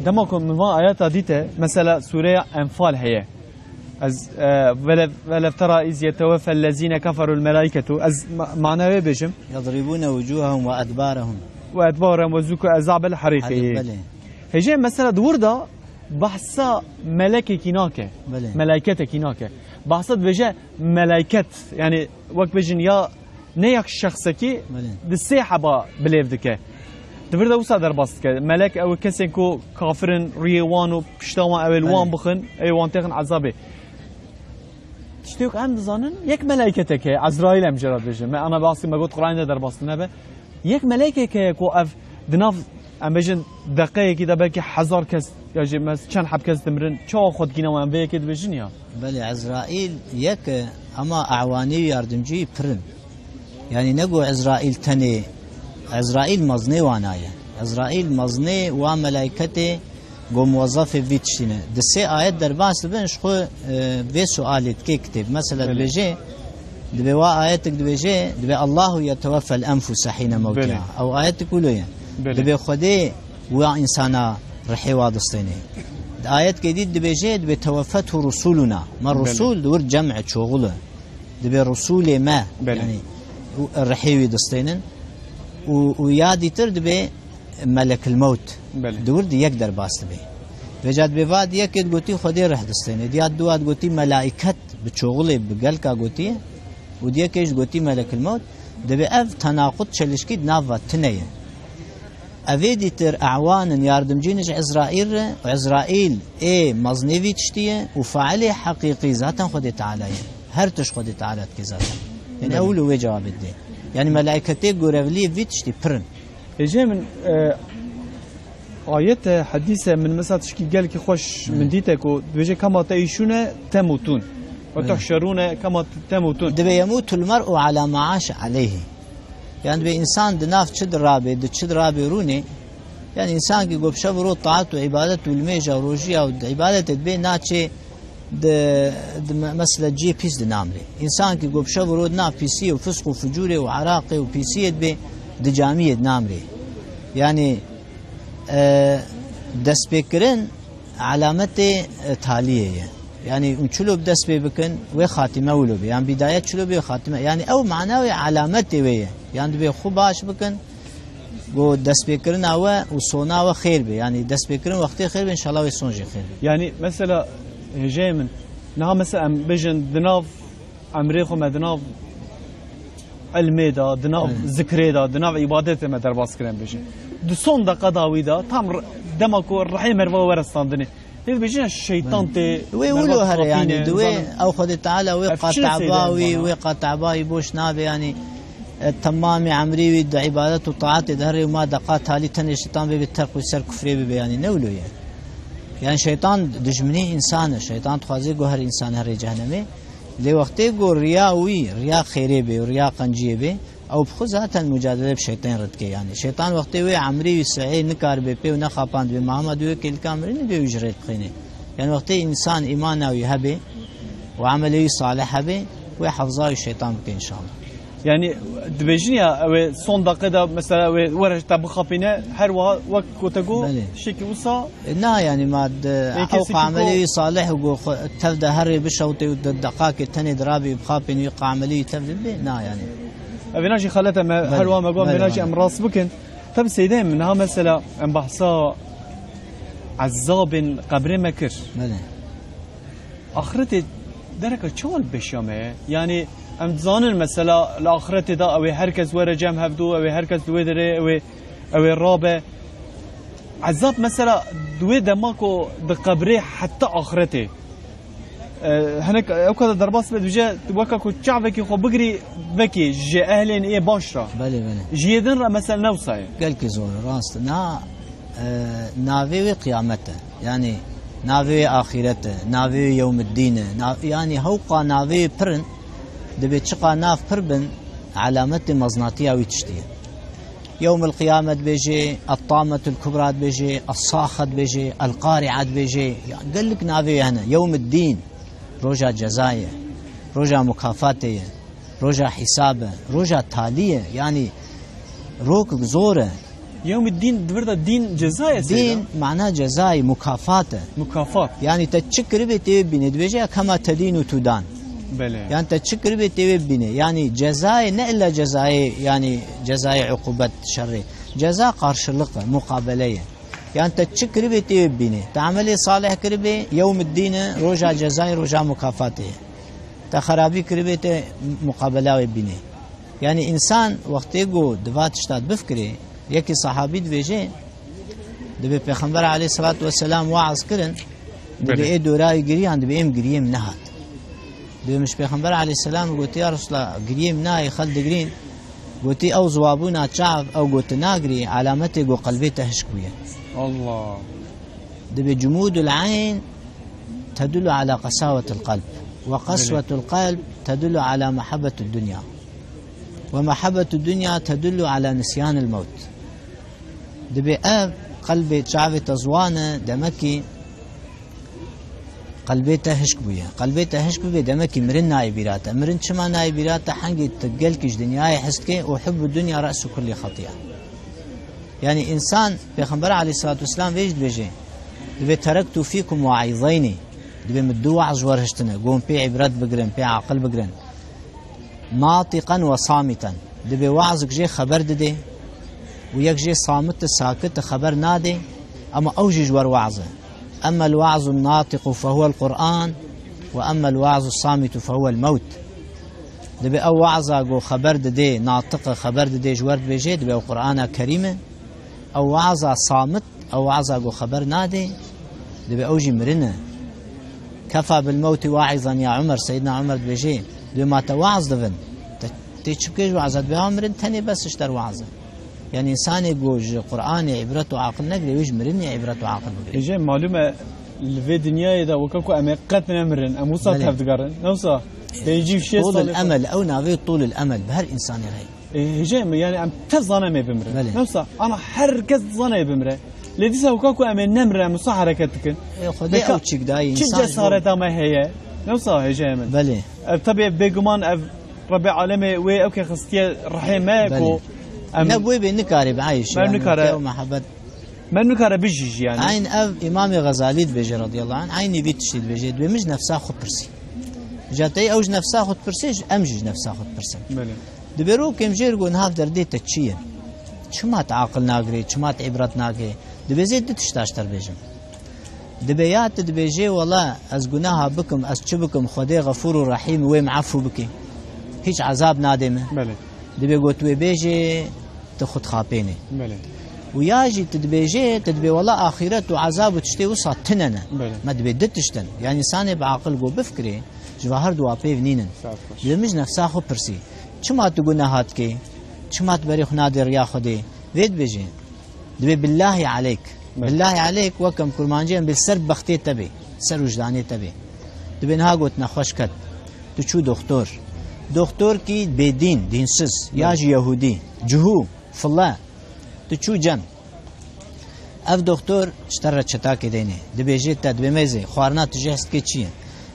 Speaker 1: دماکم من آیات دیته مثلا سوره انفال هي از ولو ترى إذ يتوفى الذين كفروا الملائكة از معناه بيجم
Speaker 4: يضربون وجوههم وأدبارهم
Speaker 1: وذوقوا عذاب الحريق هجي مثلا دوردا بحثا ملكي كيناكه ملائكته كيناكه بحثت بيجا ملائكت يعني وقت بيجن يا نيك شخصكي دسيحه با بليفدكه دوردا وسا درباست ملك او كسنكو كافرن ريوانو بشتاما اول وان بخن اي وان تخن عذابه تشتيك عند زانن يك ملائكته كه عزرائيل ام جراد بيجن ما انا باصي ما قلت قران در باست نبه يك ملائكه كه كو اف دناف ام بيجن دقيقه كده بلكي 1000 كس يا جماعه چند حب كس تمرن چو خود گينا ام به كده بيجن يا
Speaker 4: بله عزرائيل يك اما اعواني ياردمجي برن يعني نقو عزرائيل تني عزرائيل مزني وانايا عزرائيل مزني وملائكته گو موظف ویتشینه دسه آیت در باس بنش خو و سوالت کی کتب مثلا بيجي دبي وا آیت دبيجي دبي الله يتوفى الانفس حين موتها او آیت کولویا دبي خدي و انسانا رحي وادستينه آیت کې دي دبيجي دبي توفته رسولنا ما الرسول دور جمع شغله دبي رسول ما يعني الرحي ودستينن ويادي تر دبي ملك الموت دور دي يقدر باست بي وجاد بواد يكد قوتي خدي رح دستين ديات دواد قوتي ملائكت بشغل بقلقا قوتي ودي كيش قوتي ملك الموت دبي اف تناقض شلشكي نافا تنية افيدي تر اعوان ياردمجينج عزرائيل اي مزنيفي تشتيه وفعلي حقيقي ذاتا خدي تعالى هرتش خدي تعالى كذاتا يعني اولو وي جواب الدين يعني ملائكتي قرولي في تشتي برن
Speaker 1: اجي من آيات حديثة من مثلا تشكي قال كي خوش من ديتك وبيجي كما تعيشون تموتون وتحشرون كما تموتون
Speaker 4: دبي يموت المرء على ما عاش عليه يعني بإنسان دناف تشد رابي تشد رابي روني يعني إنسان كي قبش برو طاعت وعبادة والميجا وروجيا وعبادة تبي ناتشي مثلا جي بيس دنامري إنسان كي قبش برو نا بيسي وفسق وفجوري وعراقي وبيسي دبي دجامية نامري يعني دست بكرن علامة تالية يعني انشلو بدست بكن وخاتمة ولو يعني بداية شلو بخاتمة يعني أو معناه علامة ويه يعني بخوباش بكن جو دست بكرن أو وصونا وخير به يعني دست بكرن وقت خير إن شاء الله ويصونج خير
Speaker 1: يعني مثلا جاي من نها مثلا بيجن دناف أمريكا ما دناف الميدا دناف ذكريدا دناف عبادته ما درباس كرن بيجن دو son dakika davida tam demek o rahim merva verestandını. Hep bejin şeytan te
Speaker 4: ويقولوا هر يعني دوي او خد تعالى وقطع باوي وقطع باوي بوش نابي يعني التمام عمري ود عبادات وطاعات دهر وما دقات هالي تن الشيطان بالترك والسر كفري يعني نولو يعني شيطان دجمني انسان شيطان تخازي جوهر انسان هر جهنمي لوقتي جو رياوي ريا خيري به وريا قنجي به او بخو ذات المجادله بشيطان ردك يعني شيطان وقت وي عمري سعي نكار بي ونخابان بي محمد وي كل كامرين بي وجريت خيني يعني وقت انسان ايمانه يهبه وعمله صالح به ويحفظه الشيطان بك ان شاء الله
Speaker 1: يعني دبيجنيا او صون دقيقه مثلا ورش تبخابينه هر وقت كوتاغو شيكي وصا
Speaker 4: نا يعني ما اوقع عملي صالح تبدا هري بشوطي والدقائق الثاني درابي بخابين يقع عملي تبدا نا يعني
Speaker 1: ابناجي خالته هر ما قام بناجي ام راس بكن طب سيدين منها مثلا ام بحصا عذاب قبر مكر اخرتي دركه شوال بشامه يعني ام زانن مثلا الاخرت دا او هركز ورا جام هفدو او هركز دوي دري او الرابه عذاب مثلا دوي دماكو بقبري حتى اخرتي هناك او كذا درباس بدوجا وكاكو شعبك خو بقري بكي جي اهلين ايه باشرا
Speaker 4: بله
Speaker 1: جيدن مثلا نوصاي
Speaker 4: قال كي زور راست نافي قيامته يعني نافي اخرته نافي يوم الدين يعني هوقا نافي برن دبي تشقى ناف بربن علامة مزناطية ويتشتيه يوم القيامة بيجي الطامة الكبرى بيجي الصاخة بيجي القارعة بيجي يعني قال لك نافي هنا يوم الدين رجع جزايا رجع مكافاتية رجع حسابه رجع تالية يعني روك زورة
Speaker 1: يوم الدين دبردا الدين جزايا
Speaker 4: دين معناه جزاي مكافاته
Speaker 1: مكافات
Speaker 4: يعني تتشكر بيتي بيجي كما تدين تدان
Speaker 1: بله
Speaker 4: يعني تشكر بيتي بيني يعني جزاء نقل جزاء يعني جزاء عقوبة شر جزاء قارشلقة مقابلية يعني تشكر بيتي بيني تعملي صالح كربي يوم الدين رجع جزاء رجع مكافاته تخرابي كربي مقابلة بيني يعني إنسان وقت يجو دفات اشتاد بفكري يكي صحابي دبيجي دبي پیغمبر عليه الصلاة والسلام وعظ كرن دبي ايه دوراي جريان دبي ام جريم نهات دبي مش پیغمبر عليه السلام قلت يا رسول الله جريم ناي خلد جرين قلت او زوابونا تشعب او قلت ناقري علامتي قو قلبي تهشكوية
Speaker 1: الله
Speaker 4: دبي جمود العين تدل على قساوة القلب وقسوة القلب تدل على محبة الدنيا ومحبة الدنيا تدل على نسيان الموت دبي اب قلبي تشعبي تزوانه دمكي قلبي تهشك بيه قلبي تهشك بيه دمكي مرن ناي بيراته مرن شما ناي بيراته حنجي تقلكش دنياي حسكي وحب الدنيا رأس كل خطيئة يعني إنسان پیغمبر عليه الصلاة والسلام ويجد بيجي دبي تركت فيكم وعيظيني دبي مدو وعظ ورهشتنا قوم بي عبرات بقرن بي عقل بقرن ناطقا وصامتا دبي وعظك جي خبر ددي ويك جي صامت ساكت خبر نادي أما أوجي جوار وعظه أما الوعظ الناطق فهو القرآن وأما الوعظ الصامت فهو الموت دبي أو وعظة جو خبر ددي ناطق خبر ددي جوار بيجي دبي أو قرآن كريمة أو وعظة صامت أو وعظة جو خبر نادي دبي أوجي مرنة كفى بالموت واعظا يا عمر سيدنا عمر بيجي دبي ما توعظ دفن تشبكيش وعظة دبي عمرن تاني بس اشتر وعظة يعني إنسان يقول قرآن عبرته عقل نقل ويج مرني عبرته عقل بقري
Speaker 1: يجي معلومة في دنيا إذا وكاكو أمي قتنا مرن أموصا تهفتقرن نوصا يجي شيء
Speaker 4: طول الأمل أو نافي طول الأمل بهر إنسان يرهي
Speaker 1: يجي يعني عم تظن أمي بمرن نوصا أنا حركز ظن بمرن لديسا وكاكو أمي نمرن أموصا حركتك
Speaker 4: خدي أو تشيك داي
Speaker 1: إنسان جسارة ما هي نوصا يجي من
Speaker 4: بلي
Speaker 1: طبيعي بيجمان ربي عالمي وي أوكي خستيا رحمك
Speaker 4: نبوي بنكاري بعايش
Speaker 1: ما نكاري
Speaker 4: محبت
Speaker 1: ما نكاري بيجي يعني
Speaker 4: عين أب إمام غزالي بيجي رضي الله عنه عيني بيتشيد بيجي بمج نفسها خد برسي جاتي أوج نفسها خد برسيج أمجج نفسها خد برسي دبيرو كم جيرجو نهاف دردي تتشيه شو ما تعاقل ناقري شو ما تعبرت ناقري دبي زيد تشتاشتر بيجم دبيات دبيجي والله از جناها بكم از شبكم خدي غفور رحيم ويم عفو بكي هيج عذاب نادمه دبي قلت بيجي تاخذ خابيني وياجي تدبيجي تدبي والله آخرته وعذاب وتشتي وصات تننا ما دبي دتشتن يعني إنسان بعقل جو بفكري جواهر دوا بيفنينن يمج نفسه خو برسي شما تقولنا هاتكي شما تبريخ نادر يا خدي ويد بيجي دبي بالله عليك بالله عليك وكم كرمانجين بالسر بختي تبي سر وجداني تبي دبي نها قلت نخوش كت تشو دكتور دكتور كي بدين دينسز ياجي يهودي جهو فلا تشو جن اف دكتور اشترى شتاكي ديني دبيجي تد بمزي خوارنا تجهست كي چي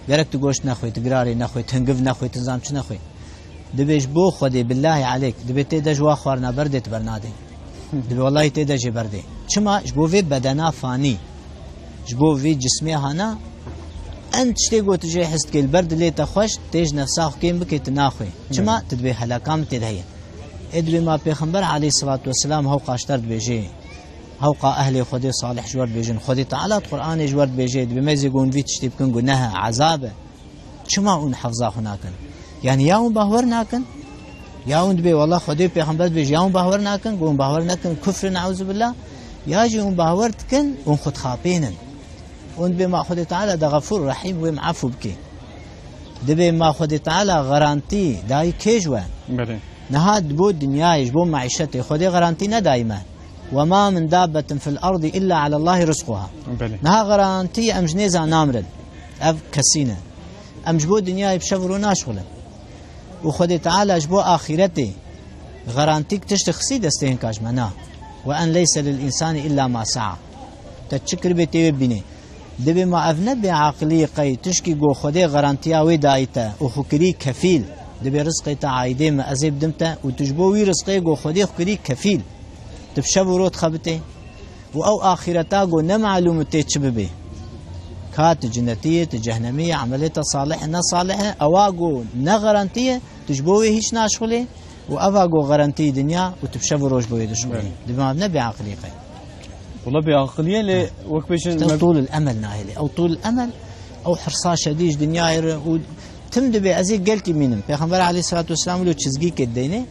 Speaker 4: غيرك تگوش نخوي تقراري نخوي تنقف نخوي تنظام چ نخوي دبيش بو خدي بالله عليك دبيت دجوا خوارنا بردت برنادي دبي والله تدجي بردي چما جبو في بدنا فاني جبو في جسمي هانا انت شتي قلت جاي حست كي البرد اللي تخوش تيج نفسه كيم بكي تناخوي چما تدبي هلاكام تدهي ادري ما پیغمبر عليه الصلاه والسلام هو قاشتر بيجي هوقا أهلي خدي صالح جوار بيجن خدي تعالى القرآن جوار بيجيد بمزي قون فيت شتي بكن قناها عذابه شما اون حفظا هناكن يعني ياون باهور ناكن ياون دبي والله خدي پیغمبر بيجي ياون باهور ناكن قون باهور ناكن كفر نعوذ بالله ياجي اون باهور تكن اون خد خابينن اون دبي ما خدي تعالى دا غفور رحيم ويم عفو بكي دبي ما خدي تعالى غرانتي داي كيجوان نهاد بو دنيايش بو معيشتي خدي غرانتي ندايما وما من دابة في الأرض إلا على الله رزقها نها غرانتي أمجنيزا نامرد أف كسينة أمجبو دنياي بشفرو ناشغلة وخدي تعالى أجبو آخرتي غرانتيك تشتخصي دستين كاجمنا وأن ليس للإنسان إلا ما سعى تتشكر بيتي بيني دبي ما أفنبي عقلي قي تشكي جو خدي غرانتيا ودايتا وخكري كفيل دبي رزقي تعايدي ما أزيب دمتا وتجبوي رزقي جو خدي خكري كفيل تبشبو روت خبتي او اخرتا جو نمعلوم تشببي كات جنتيه جهنميه عملتها صالحه نا صالحه اواغو نغرانتيه تجبوي هيش ناشغلي واواغو غرانتي دنيا وتبشبو روج بوي دشغلي دبا نبي عقليقي
Speaker 1: والله بعقليه ل وكبش
Speaker 4: طول الامل ناهلي او طول الامل او حرصا شديد دنيا تم دبي ازي قالكي مينم پیغمبر عليه الصلاه والسلام لو چزگي كدينه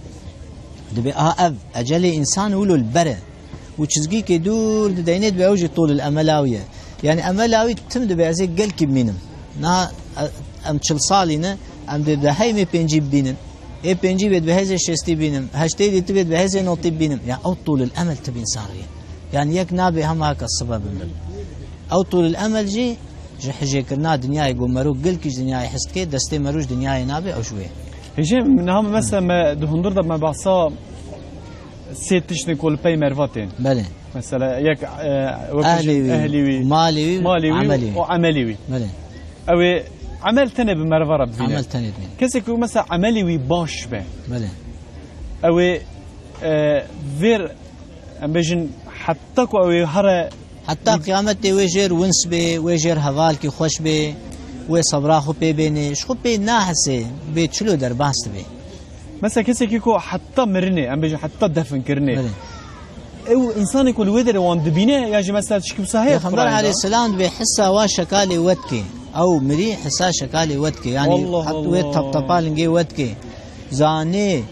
Speaker 4: دبي اف اجلي انسان ولو البره وچزگي كي دور دينيت بوجه طول الاملاويه يعني املاوي تم دبي ازي قالكي مينم نا ام چلصالينه ام دبي هيمي بنجي بينن اي بنجي بيت بهذا شستي بينم هشتي دي تبيت بهذا نوطي بينم يعني او طول الامل تبي انسان يعني يك نابي هم هاك السبب او طول الامل جي حجي كرنا دنيا يقول مروق قلكش دنيا يحس كي دستي مروج دنيا نابي او شويه
Speaker 1: هجي من هم مثلا ما دهندر ده ما بعصا سيت تشني كل باي مرفاتين
Speaker 4: بله
Speaker 1: مثلا يك
Speaker 4: اهلي مالي
Speaker 1: وعملي
Speaker 4: بله
Speaker 1: او عمل تاني بمرفرة بفينا
Speaker 4: عمل تاني
Speaker 1: كسيكو مثلا عملي باش به
Speaker 4: بله
Speaker 1: او فير ام بيجن حتى كو او هره
Speaker 4: حتى قيامتي ويجر ونس بي ويجر هوالكي خوش بي و صبراخو بي بيني شخو بي ناحسي بي تشلو در باست بي
Speaker 1: مثلا كيسي كيكو حتى مرني ام بيجي حتى دفن كرني او انسان يكون ودر وان دبينه ياجي مثلا تشكي صحيح
Speaker 4: خبر عليه السلام بحسا وا شكالي ودكي او مري حسا شكالي ودكي يعني حتى ويت طبطبالنجي ودكي زاني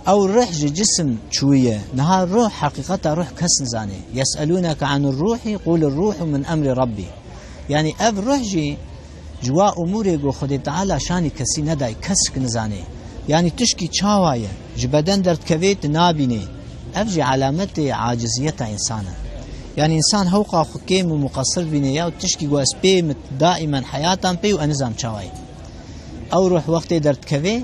Speaker 4: او روح جسم شويه نهار روح حقيقتها روح كسن زاني يسالونك عن الروح قول الروح من امر ربي يعني اف روح جي جوا اموري جو خدي تعالى شاني كسي نداي كسك نزاني يعني تشكي تشاوايه جبدن درت كفيت نابيني افجي علامتي عاجزيتها انسانه يعني انسان هوقا خكيم ومقصر بيني يا وتشكي جو اسبي دائما حياتهم بي وانزام تشاواي او روح وقت درت كفي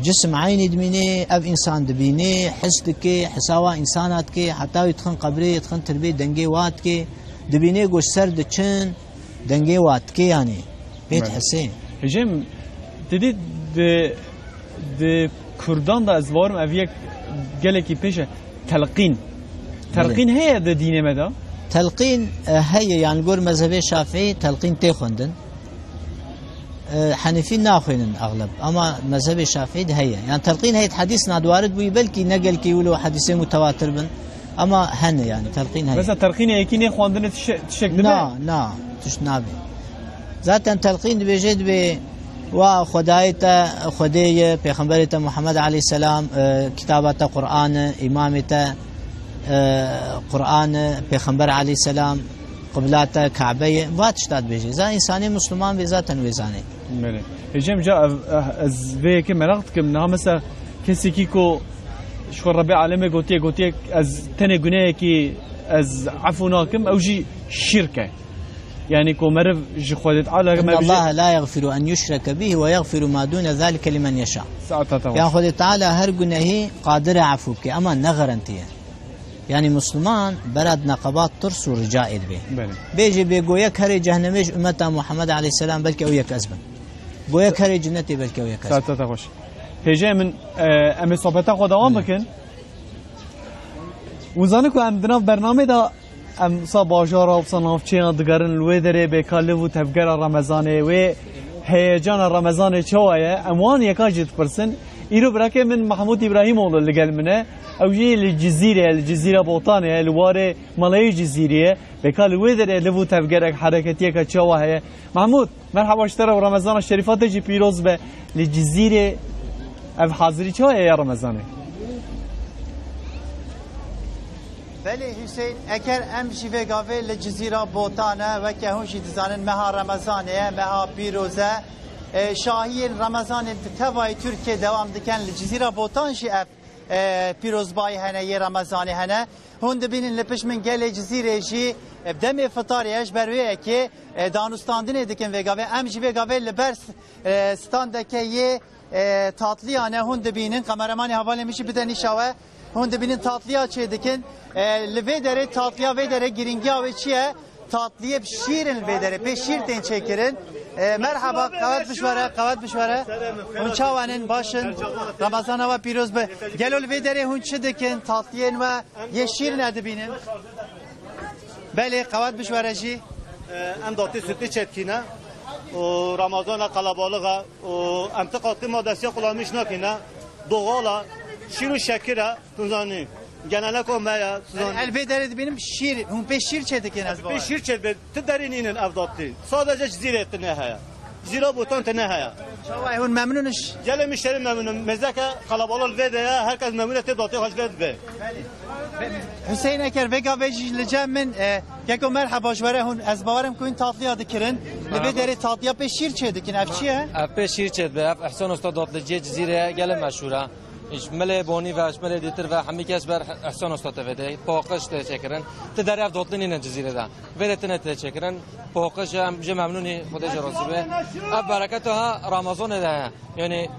Speaker 4: جسم عيني دميني اب انسان دبيني حسدك حساوا انساناتك حتى يدخن قبري يدخن تربيه دنگي واتك دبيني جو سرد چن دنگي واتك يعني بيت حسين
Speaker 1: هجم تدي د كردان دا ازوارم اويك قالكي بيشه تلقين هي د دين مدى
Speaker 4: تلقين هي يعني نقول مذهب الشافعي تلقين تخوندن حنفي ناخوين اغلب اما مذهب الشافعي هي يعني تلقين هي حديث نادوارد بي بلكي نقل كي ولو حديث متواتر بن اما هن يعني تلقين هي
Speaker 1: بس تلقين يكين خواندن تشك
Speaker 4: نا تشنابي ذاتا تلقين بيجد بي وخدايته خديه پیغمبرته محمد عليه السلام كتابته قرآن امامته قرآن پیغمبر عليه السلام قبلاته كعبه واتشتاد بيجي ذا انساني مسلمان بذاتا ويزاني
Speaker 1: بله هجم جاء از بيك مرقت كم مثلا كسي كيكو شو ربي عالمي قوتي از تنه گناه كي از عفوناكم او جي شركه يعني كومر جخودت على
Speaker 4: إن الله لا يغفر أن يشرك به ويغفر ما دون ذلك لمن يشاء يعني خود تعالى هر گناهی قادر عفو بك أما نغرنتيه يعني مسلمان برد نقبات ترس ورجاء به بيجي بيقويا كهري جهنميج أمتا محمد عليه السلام بلكي أو يكذبا قويا كهري جنتي بلكي أو يكذبا
Speaker 1: ساعتها تخش هجاء من أمي صحبتا خود دوام بكن وزانكو أم دناف برنامه دا ام صباجارا و صنافچیان دگرن لوی داره به کالو و تفگر رمضانه و هیجان رمضان چوایه اموان یکا جد پرسن ایرو براکه من محمود ابراهیم اولو لگل منه او جی الجزیره بوطانه الواره ملای جزیره به کالو داره لو تفگر حرکتیه که چوایه محمود مرحبا اشترا و رمضان الشریفات جی پیروز به الجزیره اف حاضری چوایه یا رمضانه
Speaker 17: بله حسین اگر ام جیوه گاوه لجزیره بوتانه و که هونشی دزانن مها رمضانه مها پیروزه شاهی رمضان توای ترکیه دوام دکن لجزیره بوتان شی اف پیروزبای هنه یه رمضانه هنه هون دبینن لپش من گل جزیره جی بدم فطاریش برویه که دانستاندنه دکن و گاوه ام جیوه گاوه لبرس ستانده یه تاتلیانه هون دبینن قمرمانی حواله میشی بدنی شاوه هون دبینن تاتلیا چه دکن لوی داره تاتلیا وی داره گرینگیا و چیه تاتلیه شیرن وی داره به شیر تن چکرن مرحبا قوت بشوره هون چاوانن باشن رمضان و پیروز به گلو لوی داره هون چه دکن تاتلیه و یه شیر ندبینن بله قوت بشوره جی
Speaker 18: ام داتی سوتی چتکینه و رمضان قلبالغه و انتقاطی مادسی قلامیش نکنه دوغالا شیر و شکره تونزانی genelde komaya
Speaker 17: elbette benim şiir hun pe şiir çedik en az
Speaker 18: pe şiir çedik tederin inen avdatti sadece zire etne haya zira botan tane haya
Speaker 17: şavay hun memnunuz
Speaker 18: gele müşteri memnun mezaka kalabalık ve de herkes memnun etti datti hacvet be
Speaker 17: Hüseyin Eker vega vejileceğim men yeko merhaba jware hun az bavarım kuin tatlıya dikirin lebe deri tatlıya pe şiir çedik en afçiye
Speaker 19: pe şiir çedik af ihsan usta datlı zire gele meşhura ملی بانی و ملی دیتر و همی کس بر احسان استاد وده پاکش تشکرن تداری افداتنی نجزیره ده ولتن تشکرن پاکش هم جم ممنونی خودش راضیه اب برکت ها رمضان ده یعنی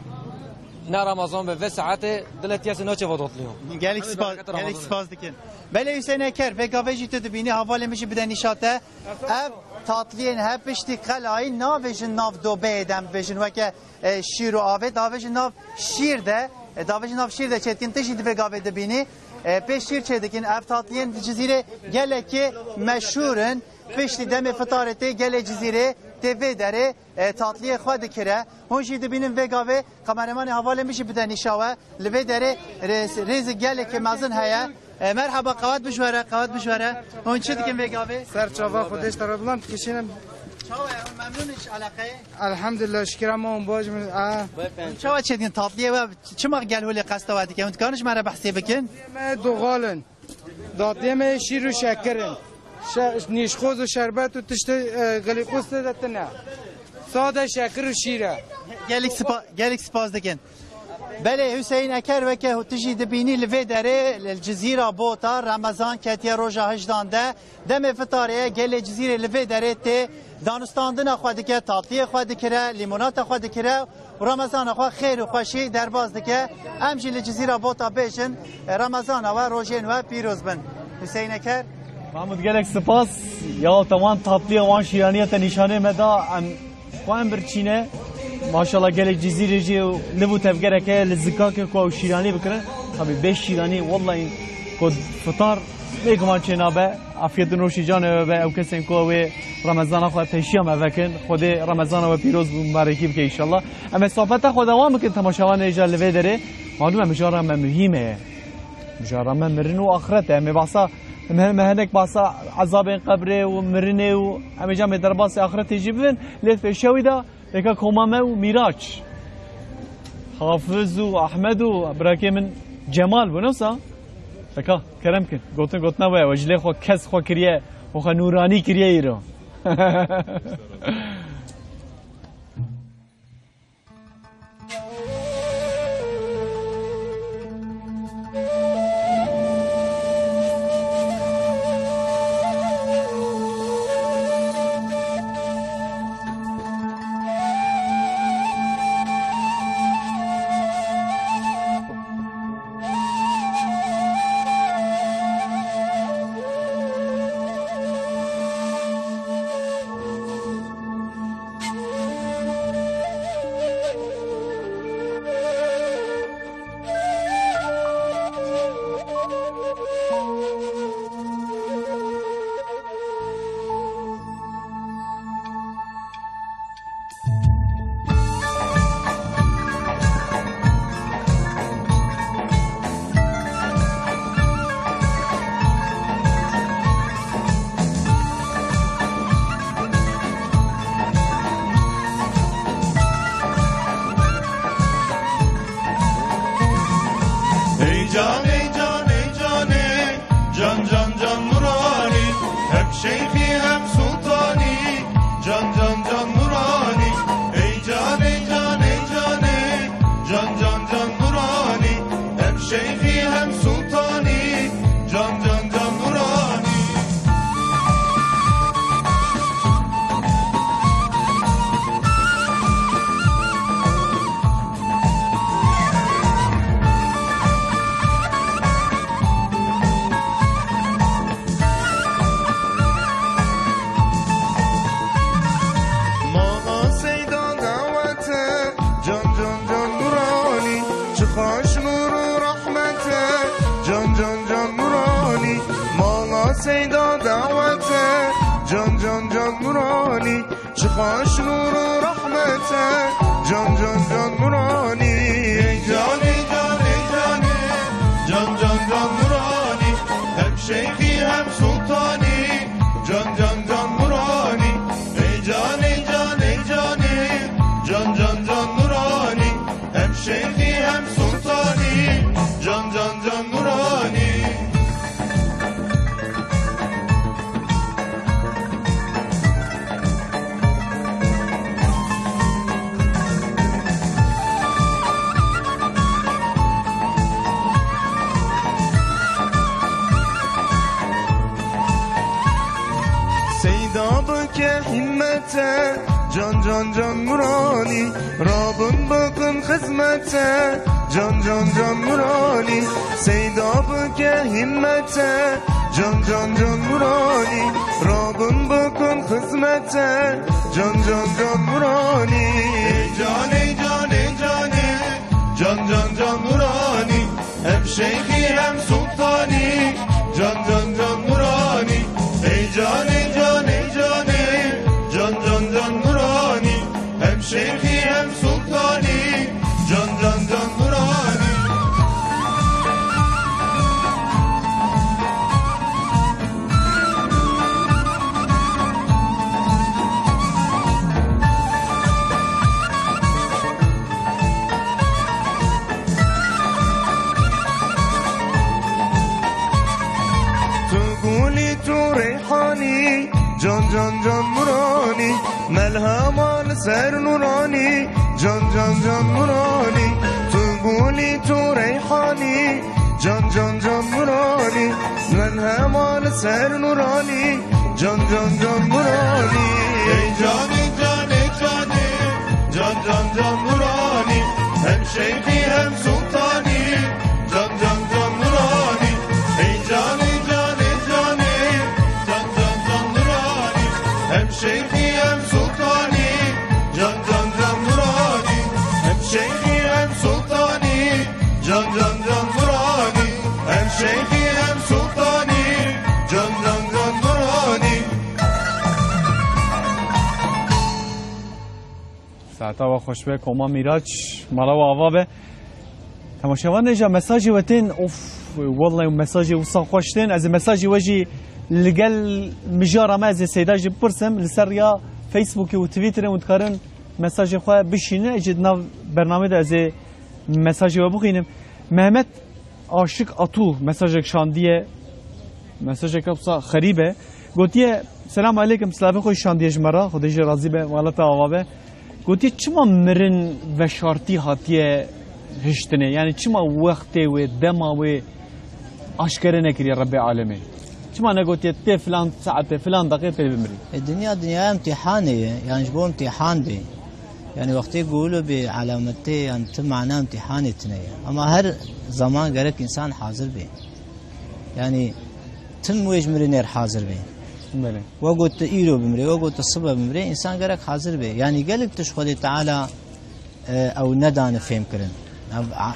Speaker 19: نه رمضان به وسعت دلت یاس نوچه وداتلیو
Speaker 17: گلیک سپاس دکن بله حسین اکر و گاوجی تو بینی حواله میشه بدن نشاته اب tatliyen hep işte kalay navejin nav do bedem vejin ve ke şiir o ave davejin nav şiirde davejin nav şiirde çetkin teşidi ve gavede bini peş şiir çedekin ev tatliyen cizire gele ki meşhurun peşli deme fıtarete gele cizire teve dere tatliye xwed kire hon jî dibînin vê gavê kameramanê havalê min jî bide nîşawe li vê derê rêzê gelekê mezin heye merhaba qewet bişwere hon çi dikin vê gavê
Speaker 20: ser çava xwedeş tarabilan dikişînim
Speaker 17: memnun iş alaqayê
Speaker 20: elhamdülillah şükür ama hon baş min
Speaker 17: çawa çêdin tatliye we çima gel holê qesta we dike hon dikarin ji me re behsê bikin
Speaker 20: me doğalin datliye me şîr û şekirin نیشخوز و شربت و تشت گلیقوس دادتنه ساده شکر و شیره
Speaker 17: گلیک سپاس دکن بله حسین اکر و که تجی دبینی لوی داره الجزیره بوتا رمضان کتیه روژا هجدان ده دم فتاریه گل جزیره لوی داره تی دانستاندن خود که تاطیه خود کره لیمونات خود کره و رمضان خود خیر و خوشی در باز دکه امجی الجزیره بوتا بیشن رمضان و روژین و پیروز بن حسین اکر
Speaker 1: محمود گلک سپاس یا تمام tatlı وان شیرانیت نشانه مدا ام خوان برچینه ماشاءالله گلک جزیره جی لبو تفگره که لزکا که کو شیرانی بکنه tabi 5 şirani vallahi kod fıtar بگمان چنابه عافیت نوشی جان و او کسیم کو و رمضان خو تشیام وکن خود رمضان و پیروز مبارکی بک ان شاء الله اما صحبت خود دوام کن تماشاوان اجال و داره معلومه مجارم مهمه مجارم مرن و آخرته ام باسا مهنك باسا عذاب قبره ومرنه وهم جام درباس آخرت يجيبن لف الشوي ده بكا كومامه وميراج حافظ واحمد وبراكي من جمال ونوسا بكا كرمكن قلتنا وجلي خو كس خو كريه وخ نوراني كريه يرو
Speaker 3: شیخی هم سلطانی جان جان جان نورانی
Speaker 21: سیدا دعوته جان جان جان نورانی چه خوش نور و رحمته جان جان جان نورانی
Speaker 3: ای جانی جان ای جانی جان جان جان نورانی هم شیخی هم سلطانی جان جان جان نورانی ای جان ای جان ای جانی جان جان جان نورانی هم شیخی هم سلطانی جان جان جان نورانی
Speaker 21: که همته جان جان جان نورانی رابن بکن خدمته جان جان جان نورانی سیدا که همته جان جان جان نورانی رابن بکن خدمته جان جان جان نورانی
Speaker 3: جان جان جان جان جان جان نورانی هم شیخی هم سلطانی جان جان جان نورانی ای جان جان جان جان جان جان نورانی هم شیخی هم سلطانی جان جان جان نورانی
Speaker 21: جان جان جان نورانی ملهمان سر نورانی جان جان جان نورانی تو گولی تو ریحانی جان جان جان نورانی ملهمان سر نورانی جان جان جان نورانی
Speaker 3: ای جان جان جان جان جان جان نورانی هم شیخی هم سلطانی جان جان جان نورانی ای جان جان جان جان جان جان نورانی هم شیخی هم سلطانی جان جان جان نورانی هم شیخی هم سلطانی جان جان جان نورانی هم شیخی هم سلطانی جان جان جان نورانی
Speaker 1: ساعتا و خوشبه کما میراج مالا و آوابه تماشاوان نجا مساجی وتین اوف والله مساجی وصا خوشتین از مساجی وجی لقل مجارة ما زي سيداج برسم لسر يا فيسبوك وتويتر وتقارن مساج خواه بشينه اجدنا برنامج ده زي مساج وابوخينم محمد عاشق أطو مساجك شاندية مساجك بصا خريبة قلتيه سلام عليكم سلام خوي شاندية جمرة خديجة راضي به والله عوابه قلتيه چما مرن و شارتي هاتيه هشتنه يعني چما وقته و دما و اشكره نكري رب العالمين شما أنا قلت تي فلان ساعة فلان دقيقة بمري
Speaker 4: الدنيا امتحانية يعني جبوا امتحان دي يعني وقت يقولوا بعلامتي يعني معناه امتحان التنية أما هر زمان قالك إنسان حاضر به يعني تم ويج مرينير حاضر به
Speaker 1: بله
Speaker 4: وقلت إيرو بمري وقلت الصبح بمري إنسان قالك حاضر به يعني قالك تشخدي تعالى أو ندان فهم كرن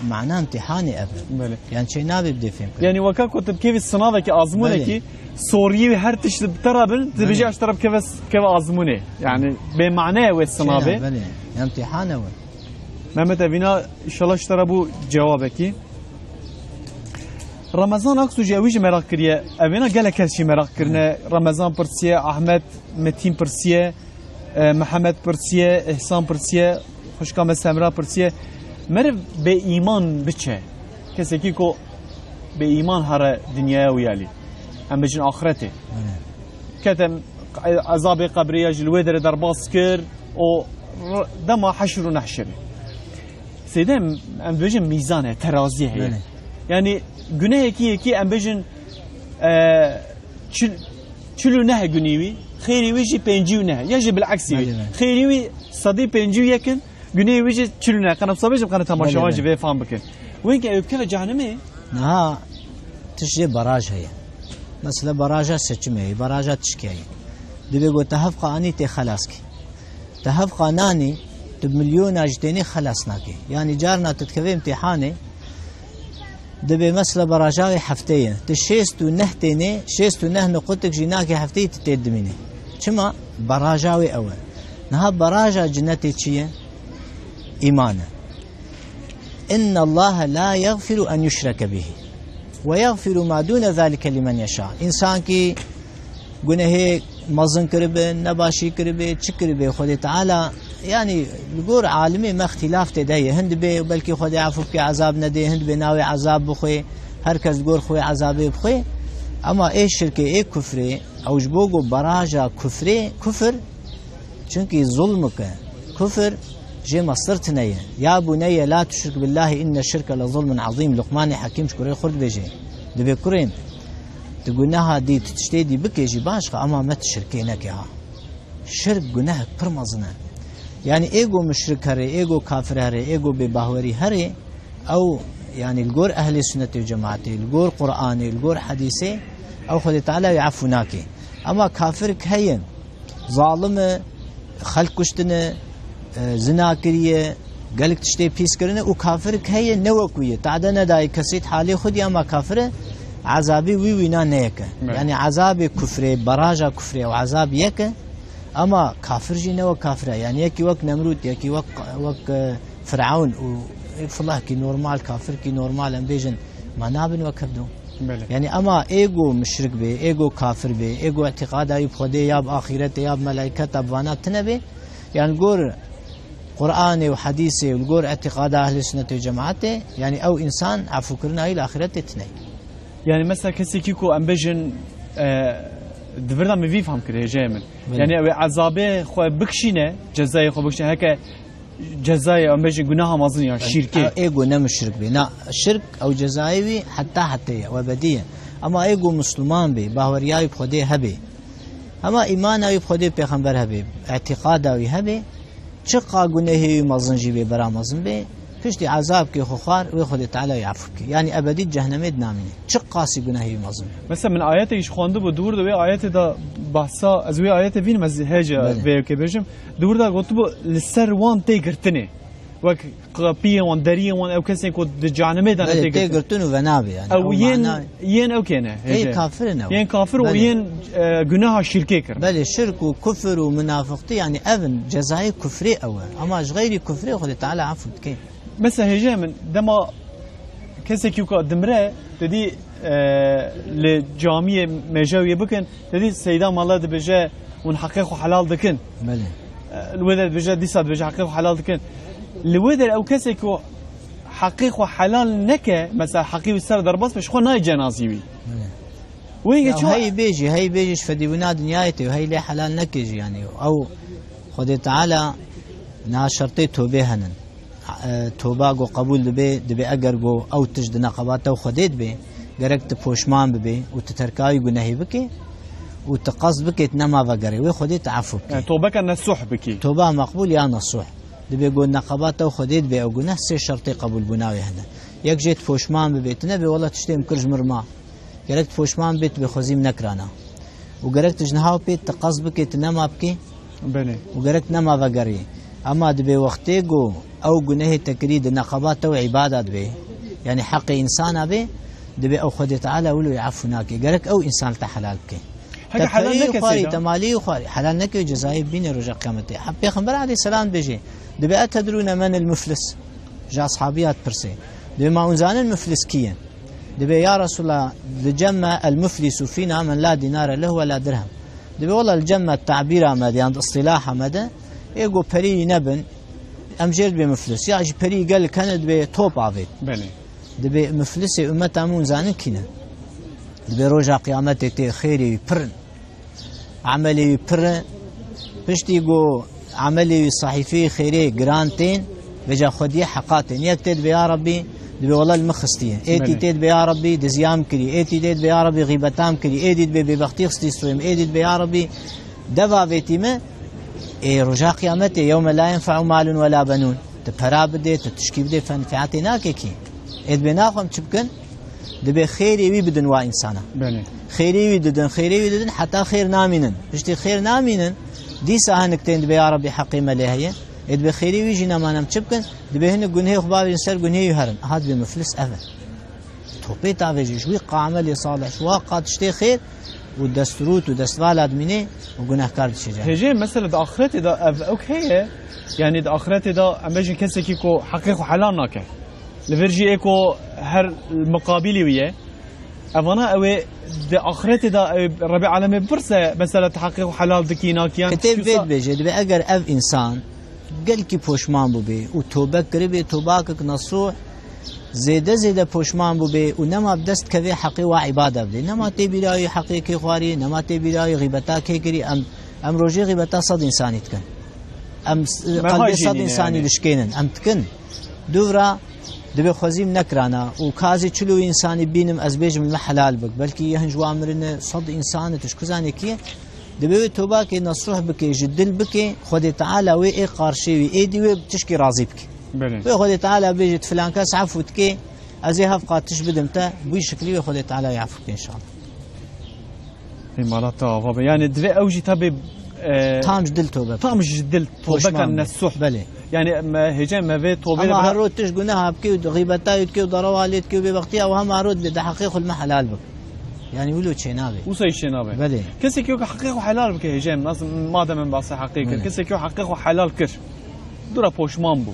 Speaker 4: معناه امتحاني أبدا
Speaker 1: بله
Speaker 4: يعني شيء نابي بدي فهم
Speaker 1: يعني وكا كنت كيف الصنادة كأزمونة كي سوريا هر تش بترابل تبيجي أشترب كيف أزمونة يعني بمعناه والصنادة
Speaker 4: بله يعني امتحانه هو
Speaker 1: محمد أبينا إن شاء الله اشتربوا جوابك رمضان أقصد جاويج مراق كريه أبينا قال كل شيء مراق كرنا رمضان برسيه أحمد متين برسيه محمد برسيه إحسان برسيه خوشكام سمرا برسيه مرف به ایمان بچه کسی که به ایمان هر دنیا ویالی هم بجن آخرته کتم عذاب قبریه جلوه در باس کر و دما حشر و نحشر سیده هم بجن میزانه ترازیه هیه يعني جناه كي ام بيجن چلو نه جنيوي خيري ويجي بينجيو نه يجي بالعكس خيري وي صدي بينجيو يكن جنيه ويجي چلو نه قنا بصبيش قنا تماشاواجي في فهم بكن وين كيف جهنمي
Speaker 4: نها تشجي براج هي مثلا براجة سچمه براجة تشكي دبي قو تهفق اني تي خلاصكي تهفق ناني بمليون اجتيني خلصناكي يعني جارنا تتكفي امتحاني دبي مثلا براجاوي حفتين تشيستو نهتيني شيستو نه نقطك جيناكي حفتي تتدميني كما براجاوي اول نها براجا جنتي تشيه ايمانه ان الله لا يغفر ان يشرك به ويغفر ما دون ذلك لمن يشاء انسان كي گناه مزن کربه نباشی کربه چی کربه خود تعالی يعني الجور عالمي ما اختلاف تدهي هند بي بلكي خدي عفو بكي عذاب ندي هند بناوي عذاب بخوي هركز جور خوي عذابي بخوي اما ايه شركه ايه كفري او جبوغو براجا كفري كفر چونكي ظلمك كفر جي مصرتنية يا بني لا تشرك بالله ان الشرك لظلم عظيم لقمان حكيم شكوري خرد بيجي دبي كرين تقولناها دي تشتيدي بكيجي باشقه اما ما تشركينك يا شرك جناح برمزنا يعني ايجو مشرك هري ايجو كافر هري ايجو بباهوري هري او يعني الجور اهل السنه والجماعه الجور قراني الجور حديثي او خد تعالى يعفوناكي اما كافرك هين ظالم خلق كشتنا زنا كريه قالك تشتي بيس كرنا وكافرك هين نوكويه تعدنا داي كسيت حالي خدي اما كافر عذابي وينا نيك يعني عذاب كفر براجا كفر وعذاب يك اما كافر جينا وكافر يعني يكي وك نمرود يكي وك فرعون والله كي نورمال كافر كي نورمال امبيجن ما نابن وكبدو يعني اما ايجو مشرك به ايجو كافر به ايجو اعتقاد اي بخدي يا باخرته يا ملائكه ابوانا تنبي يعني قول قراني وحديثي والقول اعتقاد اهل السنه والجماعه يعني او انسان عفو كرنا الى اخرته تني
Speaker 1: يعني مثلا كسي كيكو امبيجن دفرنا ما بيفهم كده جامل يعني عذابه خو بكشينه جزاي خو بكشينه هكا جزاي ام بيجي جناها مظنيه شركه
Speaker 4: ايجو نم الشرك بنا الشرك او جزايوي حتى وبديه اما ايجو مسلمان بي باورياي بخدي هبي اما ايماناي بخدي پیغمبر هبي اعتقاداوي هبي چقا گناهي مظنجي بي برا مظن بي پشتی عذاب که خوخار و خود تعالی يعفو کی يعني ابدی جهنم نامینه چقا سی گناهی مظلوم
Speaker 1: مثلا من آیات ایش خوانده بود دور دو آیات دا بحثا از وی آیات وین مزهجه و که بجم دور دا گفت بو لسر وان تیگرتنه وک قپیه وان دریه وان او کسی کو د جهنم دا
Speaker 4: تیگرتنه و نابه يعني
Speaker 1: او ين او کنه
Speaker 4: هي كافر نو
Speaker 1: ين كافر و ين گناه شرکه کرد
Speaker 4: بله شرك وكفر ومنافقتي يعني ابن جزاء كفري اول اما غير كفري خود تعالی عفو کی
Speaker 1: مثلا هجا من دما كسي كيوكا دمره تدي لجامية مجاوية بكن تدي سيدا مالا دبجا ونحقق حلال دكن
Speaker 4: بله
Speaker 1: الوذر بجا دي صاد بجا حقق حلال دكن الوذر او كسي كو حقيق حلال نكا مثلا حقيق السر درباس مش خو ناي جنازيوي وين شو
Speaker 4: هي بيجيش فدي بنا دنيايتي وهي لي حلال نكيجي يعني او خد تعالى ناشرتي توبه هنن توبه گو قبول دبی اگر گو او تجد نقبات او خدید بی گرکت پوشمان بی و تترکای گناهی بکی و تقص بکی تنما وگری و خدید عفو بکی
Speaker 1: توبه کن نصوح بکی
Speaker 4: توبه مقبول یا نصوح دبی گو نقبات او خدید بی او گناه سه شرطی قبول بناوی هنه یک جیت پوشمان بی تنبی والله تشتیم کرج مرما گرکت پوشمان بیت بی خوزیم نکرانا و گرکت جنهاو بی تقص بکی تنما بکی
Speaker 1: بله
Speaker 4: و گرکت نما وگری اما دبي وقتي جو او جناه تكريد نقبات او عبادات به يعني حق انسان به دبي او خد تعالى ولو يعفوناك قالك او انسان تحلالك
Speaker 1: هذا حلال لك
Speaker 4: خاري تمالي وخاري حلال لك جزائي بين رجع قيامته حب پیغمبر عليه السلام بيجي دبي اتدرون من المفلس جاء اصحابيات برسي دبي ما انزان المفلس كيا دبي يا رسول الله لجمع المفلس فينا من لا دينار له ولا درهم دبي والله الجمع التعبير مدى عند اصطلاح مدى ايجو بري نبن امجرد بمفلس يا اجي بري قال كانت بتوب عبيد
Speaker 1: بله
Speaker 4: دبي مفلس امه امون زانن كنا دبي رجع قيامته تي خيري برن عملي برن بشتي جو عملي صحيفي خيري جرانتين بجا خدي حقاتين يكتب يا ربي دبي والله المخستيه ايتي تيد بيا ربي دزيام كري ايتي تيد بيا ربي غيبتام كري ايتي بي ببختي خستي سويم ايتي بيا ربي دبا بيتيمه اي رجا قيامته يوم لا ينفع مال ولا بنون تبهرا بدي تشكي بدي فنفعتي ناكيكي ايد بناخم تشبكن دبي خيري وي بدن وا انسانا خيري وي ددن خيري وي ددن حتى خير نامينن بشتي خير نامينن دي ساهنكتين دبي يا ربي حقيمه لهيه اد بخيري ويجي نمانم تشبكن دبي هن جنيه خباب سر جنيه يهرن هاد بمفلس افا توبي تافيجي شوي عمل صالح شو قاد تشتي خير والدستروت ودستوال ادميني وجناه كارد شجاع
Speaker 1: هجي مثلا دا اخرتي دا اوكي يعني دا اخرتي دا امجي كسكيكو حقيقه حلال ناكه لفرجي ايكو هر المقابلي وياه افانا اوي دا اخرتي دا ربي عالمي برسه مثلا تحقيق حلال دكي ناكيان
Speaker 4: كتب بيت بيجي دبي اگر اف انسان قال كي پوشمان بو بي و توبه کري بي توباك نصوح زيده پوشمان بو بي و نما بدست كوي حقي و عباده بدي نما تي بلاي حقيقي خواري نما تي بلاي غيبتا كي كري ام روجي غيبتا صد انسان يتكن ام قلبي صد انسان يلشكينن ام تكن دورا دبي خوزيم نكرانا و كازي چلو انساني بينم از بيجم حلال بك بلكي يهنج وامرن صد انسان تشكزاني كي دبي توبه كي نصوح بك جدل بك خدي تعالى وي قارشي وي ايدي وي بتشكي راضي بك وي خدي تعالى بيجي فلان كاس عفوتك ازي هفقات تشبدمته بوي شكلي وي خدي تعالى يعفوك ان شاء الله
Speaker 1: امارات بابا يعني دبي اوجي تبي
Speaker 4: طعم جدل توبه
Speaker 1: طعم جدل توبه كان السوح
Speaker 4: بلي
Speaker 1: يعني ما هجا ما في توبه
Speaker 4: ما هرود تشغنها بكي وغيبتا يتكي وضرواليتكي وبوقتها وهم هرود بده حقيقه المحلال بك يعني ولو تشينابي
Speaker 1: وصي تشينابي
Speaker 4: بلي
Speaker 1: كسي كيو حقيقه حلال بك هجا ناس ما دام باص حقيقه كسي كيو حقيقه حلال كش دورا بوشمان بو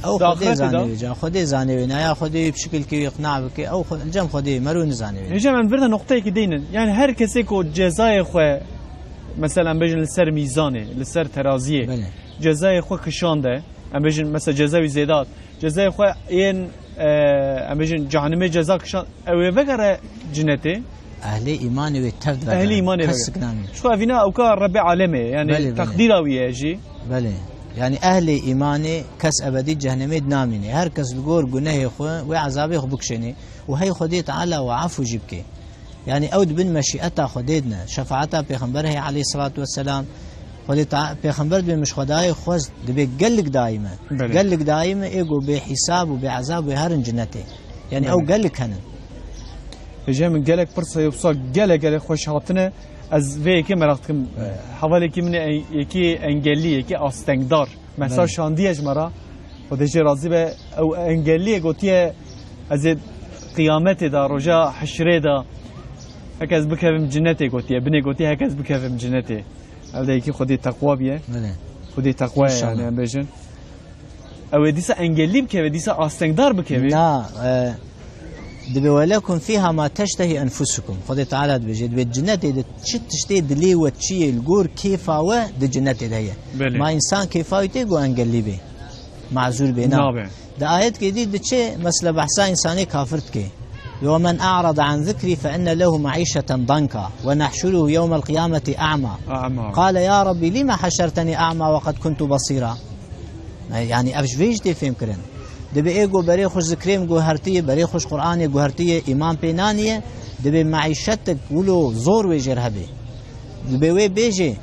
Speaker 4: او خدي زاني جا خدي زاني نايا خدي بشكل كي يقنع بك او الجم خدي مرون زاني
Speaker 1: هجا من برنا نقطه كي دينن يعني هر كسي كو جزاي خو مثلا بيجن لسر ميزانه لسر ترازيه جزاي خو كشانده ام بيجن مثلا جزاوي زيادات جزاي خو ين ام بيجن جهنم جزاك كشان او بغره جنته
Speaker 4: اهل ايمان وتفد
Speaker 1: اهل ايمان شو فينا او ربي عالمي يعني تقديره ويجي
Speaker 4: بله يعني اهل ايمان كس ابدي جهنم نامني هر كس الجور جناه خو وعذابه بكشني وهي خدي تعالى وعفو جبك يعني اود بن مشيئته خديدنا شفاعته پیغمبره عليه الصلاه والسلام خدي پیغمبر به مش خدای خوز دبي قالك دائما قالك دائما ايجو بحساب وبعذاب وهرن جنته يعني او قالك هنا
Speaker 1: جاي من قالك فرصه يوصل قالك خوش هاتنا از في كي مراتكم حوالي كي من يكي انجلي يكي استنگدار مثلا شاندي اجمرا ودجي راضي به او انجلي قوتيه از قيامت دا رجا حشره دا هكذا بكفم جنتي قوتيه بني قوتيه هكذا بكفم جنتي هذا يكي خدي تقوى بيه خدي تقوى يعني بيجن او ديسا انجلي بكيف ديسا استنگدار بكيف
Speaker 4: لا دبي ولكم فيها ما تشتهي انفسكم خدي تعالى بجد بالجنة تشتي دلي وتشي الجور كيفا و دجنة هي ما انسان كيفا يتيجو انجلي به معذور بينا ده آيات كدي دتشي مثل بحثا انساني كافرت كي ومن أعرض عن ذكري فإن له معيشة ضنكا ونحشره يوم القيامة أعمى قال يا ربي لما حشرتني أعمى وقد كنت بصيرا يعني أفش فيجتي فهم كرن دبي إيجو بري خوش ذكريم جوهرتية بري خوش قرآن جوهرتية إمام بينانية دبي معيشتك ولو زور ويجر هبي دبي وي بيجي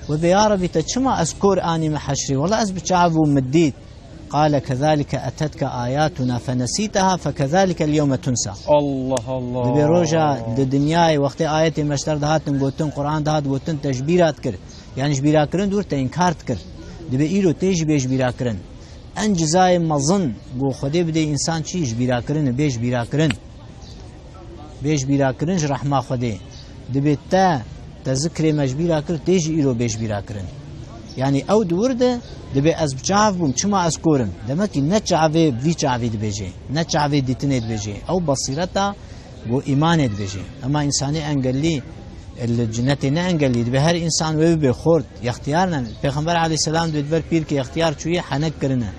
Speaker 4: وبي يا ربي تشما أذكر أني محشري والله أثبت ومديت قال كذلك أتتك آياتنا فنسيتها فكذلك اليوم تنسى
Speaker 1: الله الله
Speaker 4: دبي روجا الدنيا وقت آياتي مشتر دهاتن قوتن قرآن دهات قوتن تجبيرات كر يعني جبيرات كرن دور تنكارت كر دبي إيرو تيج بيج بيرا كرن ان جزای مزن بو خودی بده انسان چیش بیرا کرن بیش بیرا کرن رحمه خودی دبی تا ذکر مجبیرا کر تیج ایرو بیش بیرا کرن يعني او دورده دبي از بچاف بوم چما از کورم دمکی نچاوی وی چاوی دبیجی نچاوی دیتنید بيجي او بصيرتا بو ایمانید بيجي اما انساني انگلی الجنة نانگلی دبي هر انسان وی بخورد اختیارنا پیغمبر علیه السلام دبر پیر کی اختیار چوی حنک کرنه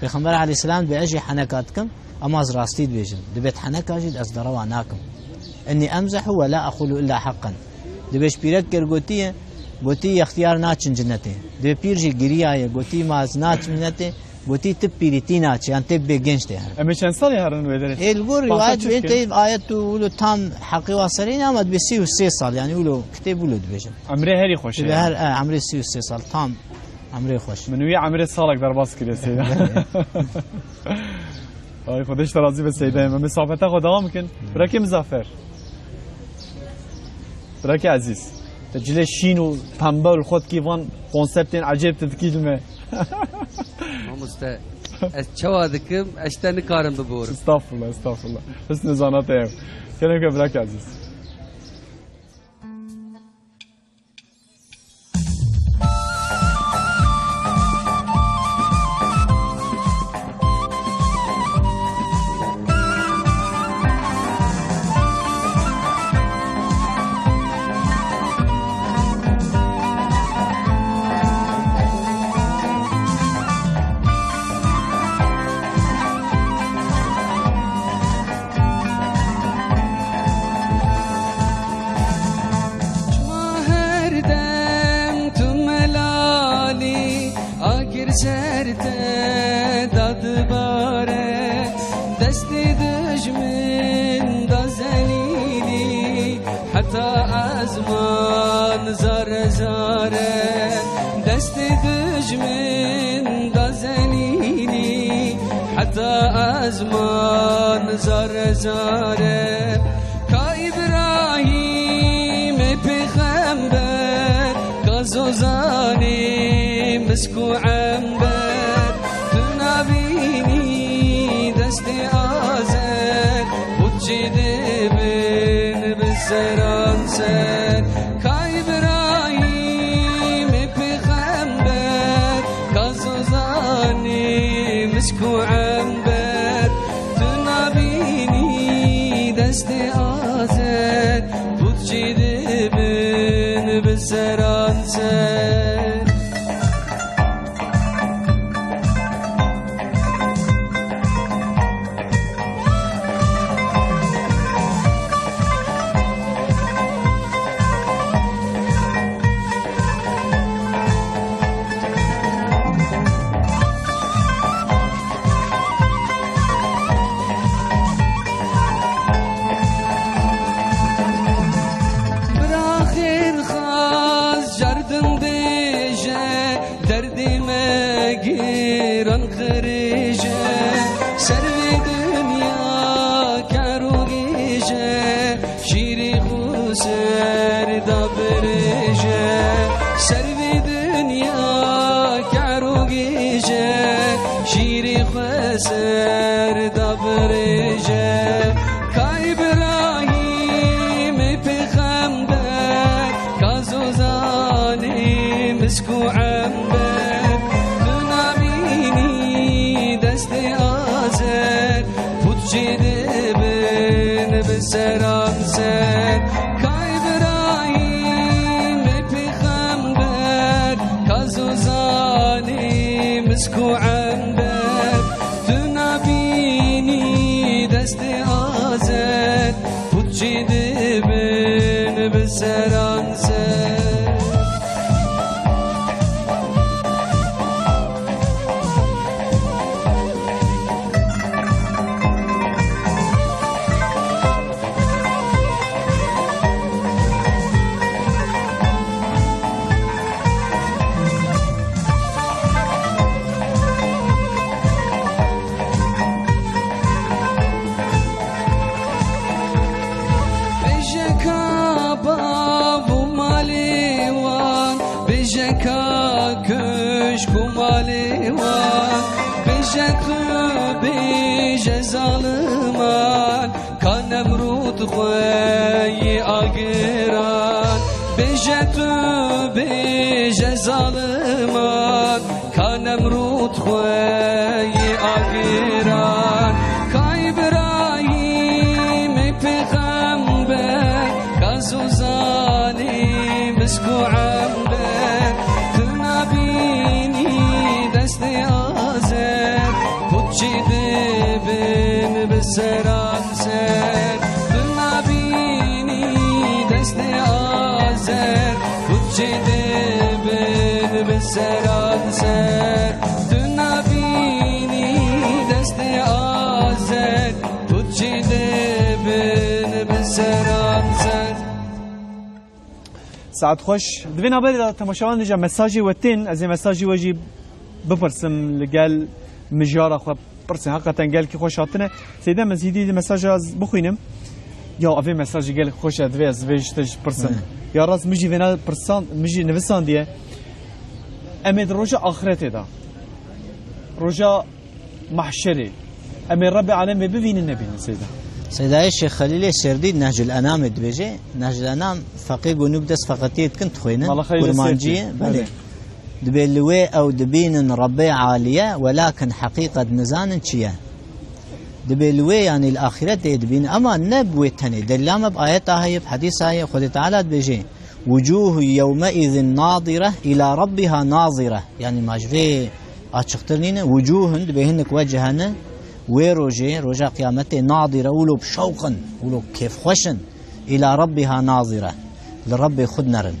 Speaker 4: پیغمبر علیه السلام به اجي حنکاتکم اما از راستید بيجن دبي حنک اجد از درواناکم اني امزح ولا اقول الا حقا دبيش بيرك قوتي اختیار ناچن جنته دبي پیرجی گریه قوتي ما از ناچ جنته گوتی تب پیریتی ناچی یعنی تب بگنج ده
Speaker 1: اما چند سالی هرن ویدره
Speaker 4: الگور روایت بینت آیت ولو تام حقی واسرین آمد به 33 سال یعنی ولو کتاب ولو دبیجم
Speaker 1: عمره هری خوشه
Speaker 4: به هر عمره 33 سال تام عمره خوش
Speaker 1: منوی عمره سالک در باز کردی سیدا آی خودش راضی به سیدا من مسافت خدا میکن برای مزافر برای عزیز تجلی شین و پنبه خود کیوان کنسرتین عجیب تدکیلمه
Speaker 5: ماموستا از چوا دکم اشتا نکارم ببورم
Speaker 1: استغفرالله استغفرالله حسن زاناته ایم کنیم که برای عزیز
Speaker 16: azman zare zare ka İbrahim peygamber ka zozani مسكو عنبر تنابيني دستي آزر وتجد بين بالسرانسر ka İbrahim peygamber ka zozani مسكو عنبر تنابيني دستي آزر وتجد بين بالسرانسر سر دبرجه ka İbrahim peygamber ka zozani مسكو عنبر تنابيني دستي آزر وتجد بين بالسرانسر ka İbrahim peygamber ka zozani مسكو عنبر دستي آزر وتجد بين بالسرانسر بيجه ظالمان كان نمرود خوي اقران بيجه ظالمان كان نمرود خوي اقران ka İbrahim peygamber ka zozani مسكو عنبر تنابيني دستي آزر وتجد بين بالسرانسر تنابيني دستي آزر وتجد بين بالسرانسر تنابيني
Speaker 1: ساعت خوش دبنا بري تماشاوان ديجا مساجي وتين از مساجي وجي بپرسم لقال مجاره خو برسم حقیقتا قال کی خوش هاتنه سیده مزیدی مساج از بخوینم یا اوی مساج قال خوش ادوی از ویشتش برسم یا راز مجي ونا برسان مجي نوسان دیه امید روجا آخرت دا روجا محشره امید رب العالمین ببین النبي سیده
Speaker 4: سيداي الشيخ خليل السردي نهج الانام دبيجي نهج الانام فقيه ونبدس فقطيت كنت خوينا كرمانجيه دبيلوي او دبين ربي عاليه ولكن حقيقه نزان تشيا دبيلوي يعني الاخره دبين اما نبوي تاني دلامه بايتها هي بحديثها هي خذ تعالى دبيجي وجوه يومئذ ناظره الى ربها ناظره يعني ماجري اشخترنين وجوه دبيهنك وجهنا وروجي رجا قيامته ناظرة ولو بشوقا ولو كيف خوشن إلى ربها ناظرة لرب خدنرن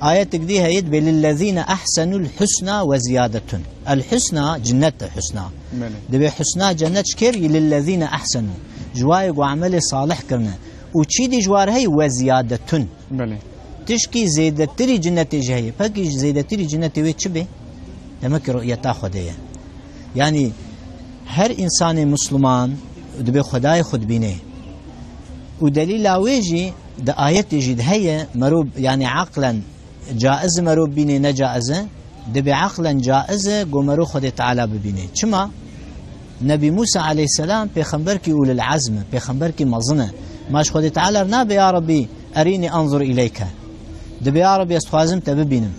Speaker 4: آية تقديها يدبي للذين أحسنوا الحسنى وزيادة الحسنى جنة حسنى دبي حسنى جنة شكر للذين أحسنوا جوايق وعمل صالح كرنا وتشيدي جوار هي وزيادة تشكي زيادة تري جنة جهية فكي زيادة تري جنة ويتشبه دمك رؤية خدية يعني هر انسان مسلمان دبي خدای خود بینه و دلیل اویجی د آیت جد هي مروب يعني عقلا جائز مروب بینه نجائزه دبي عقلا جائزه گو مرو خود تعالی ببینه چما نبی موسی علیه السلام پیغمبر کی اول العزم پیغمبر کی مزنه ماش خود تعالی نبي يا ربي اريني انظر اليك دبي يا ربي استخوازم تببینم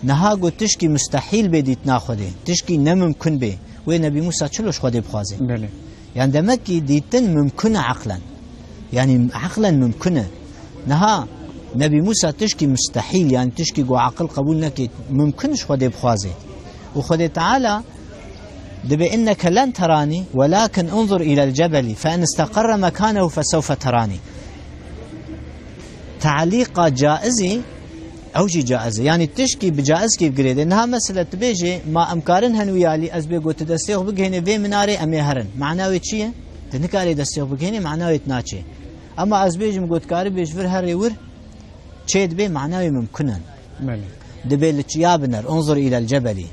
Speaker 4: نها گو تشکی مستحيل بدیت ناخده تشکی نممکن به ونبي موسى تشلوش خدي بخازي يعني دمكي ديتن ممكنة عقلا يعني عقلا ممكنة نها نبي موسى تشكي مستحيل يعني تشكي جو عقل قبول نكي ممكنش خدي بخازي وخدي تعالى دبي إنك لن تراني ولكن انظر إلى الجبل فإن استقر مكانه فسوف تراني تعليق جائزي اوجي جائزه يعني تشكي بجائز كيف قريد انها مساله بيجي ما امكارن هنويالي از بيقول تدسيخ بجهني في مناري امي هرن معناه تشي تنكاري دسيخ بجهني معناه ناتشي اما از بيجي مقول كاري بيجفر هري ور تشيد به معناه ممكنا دبي لتشيا بنر انظر الى الجبل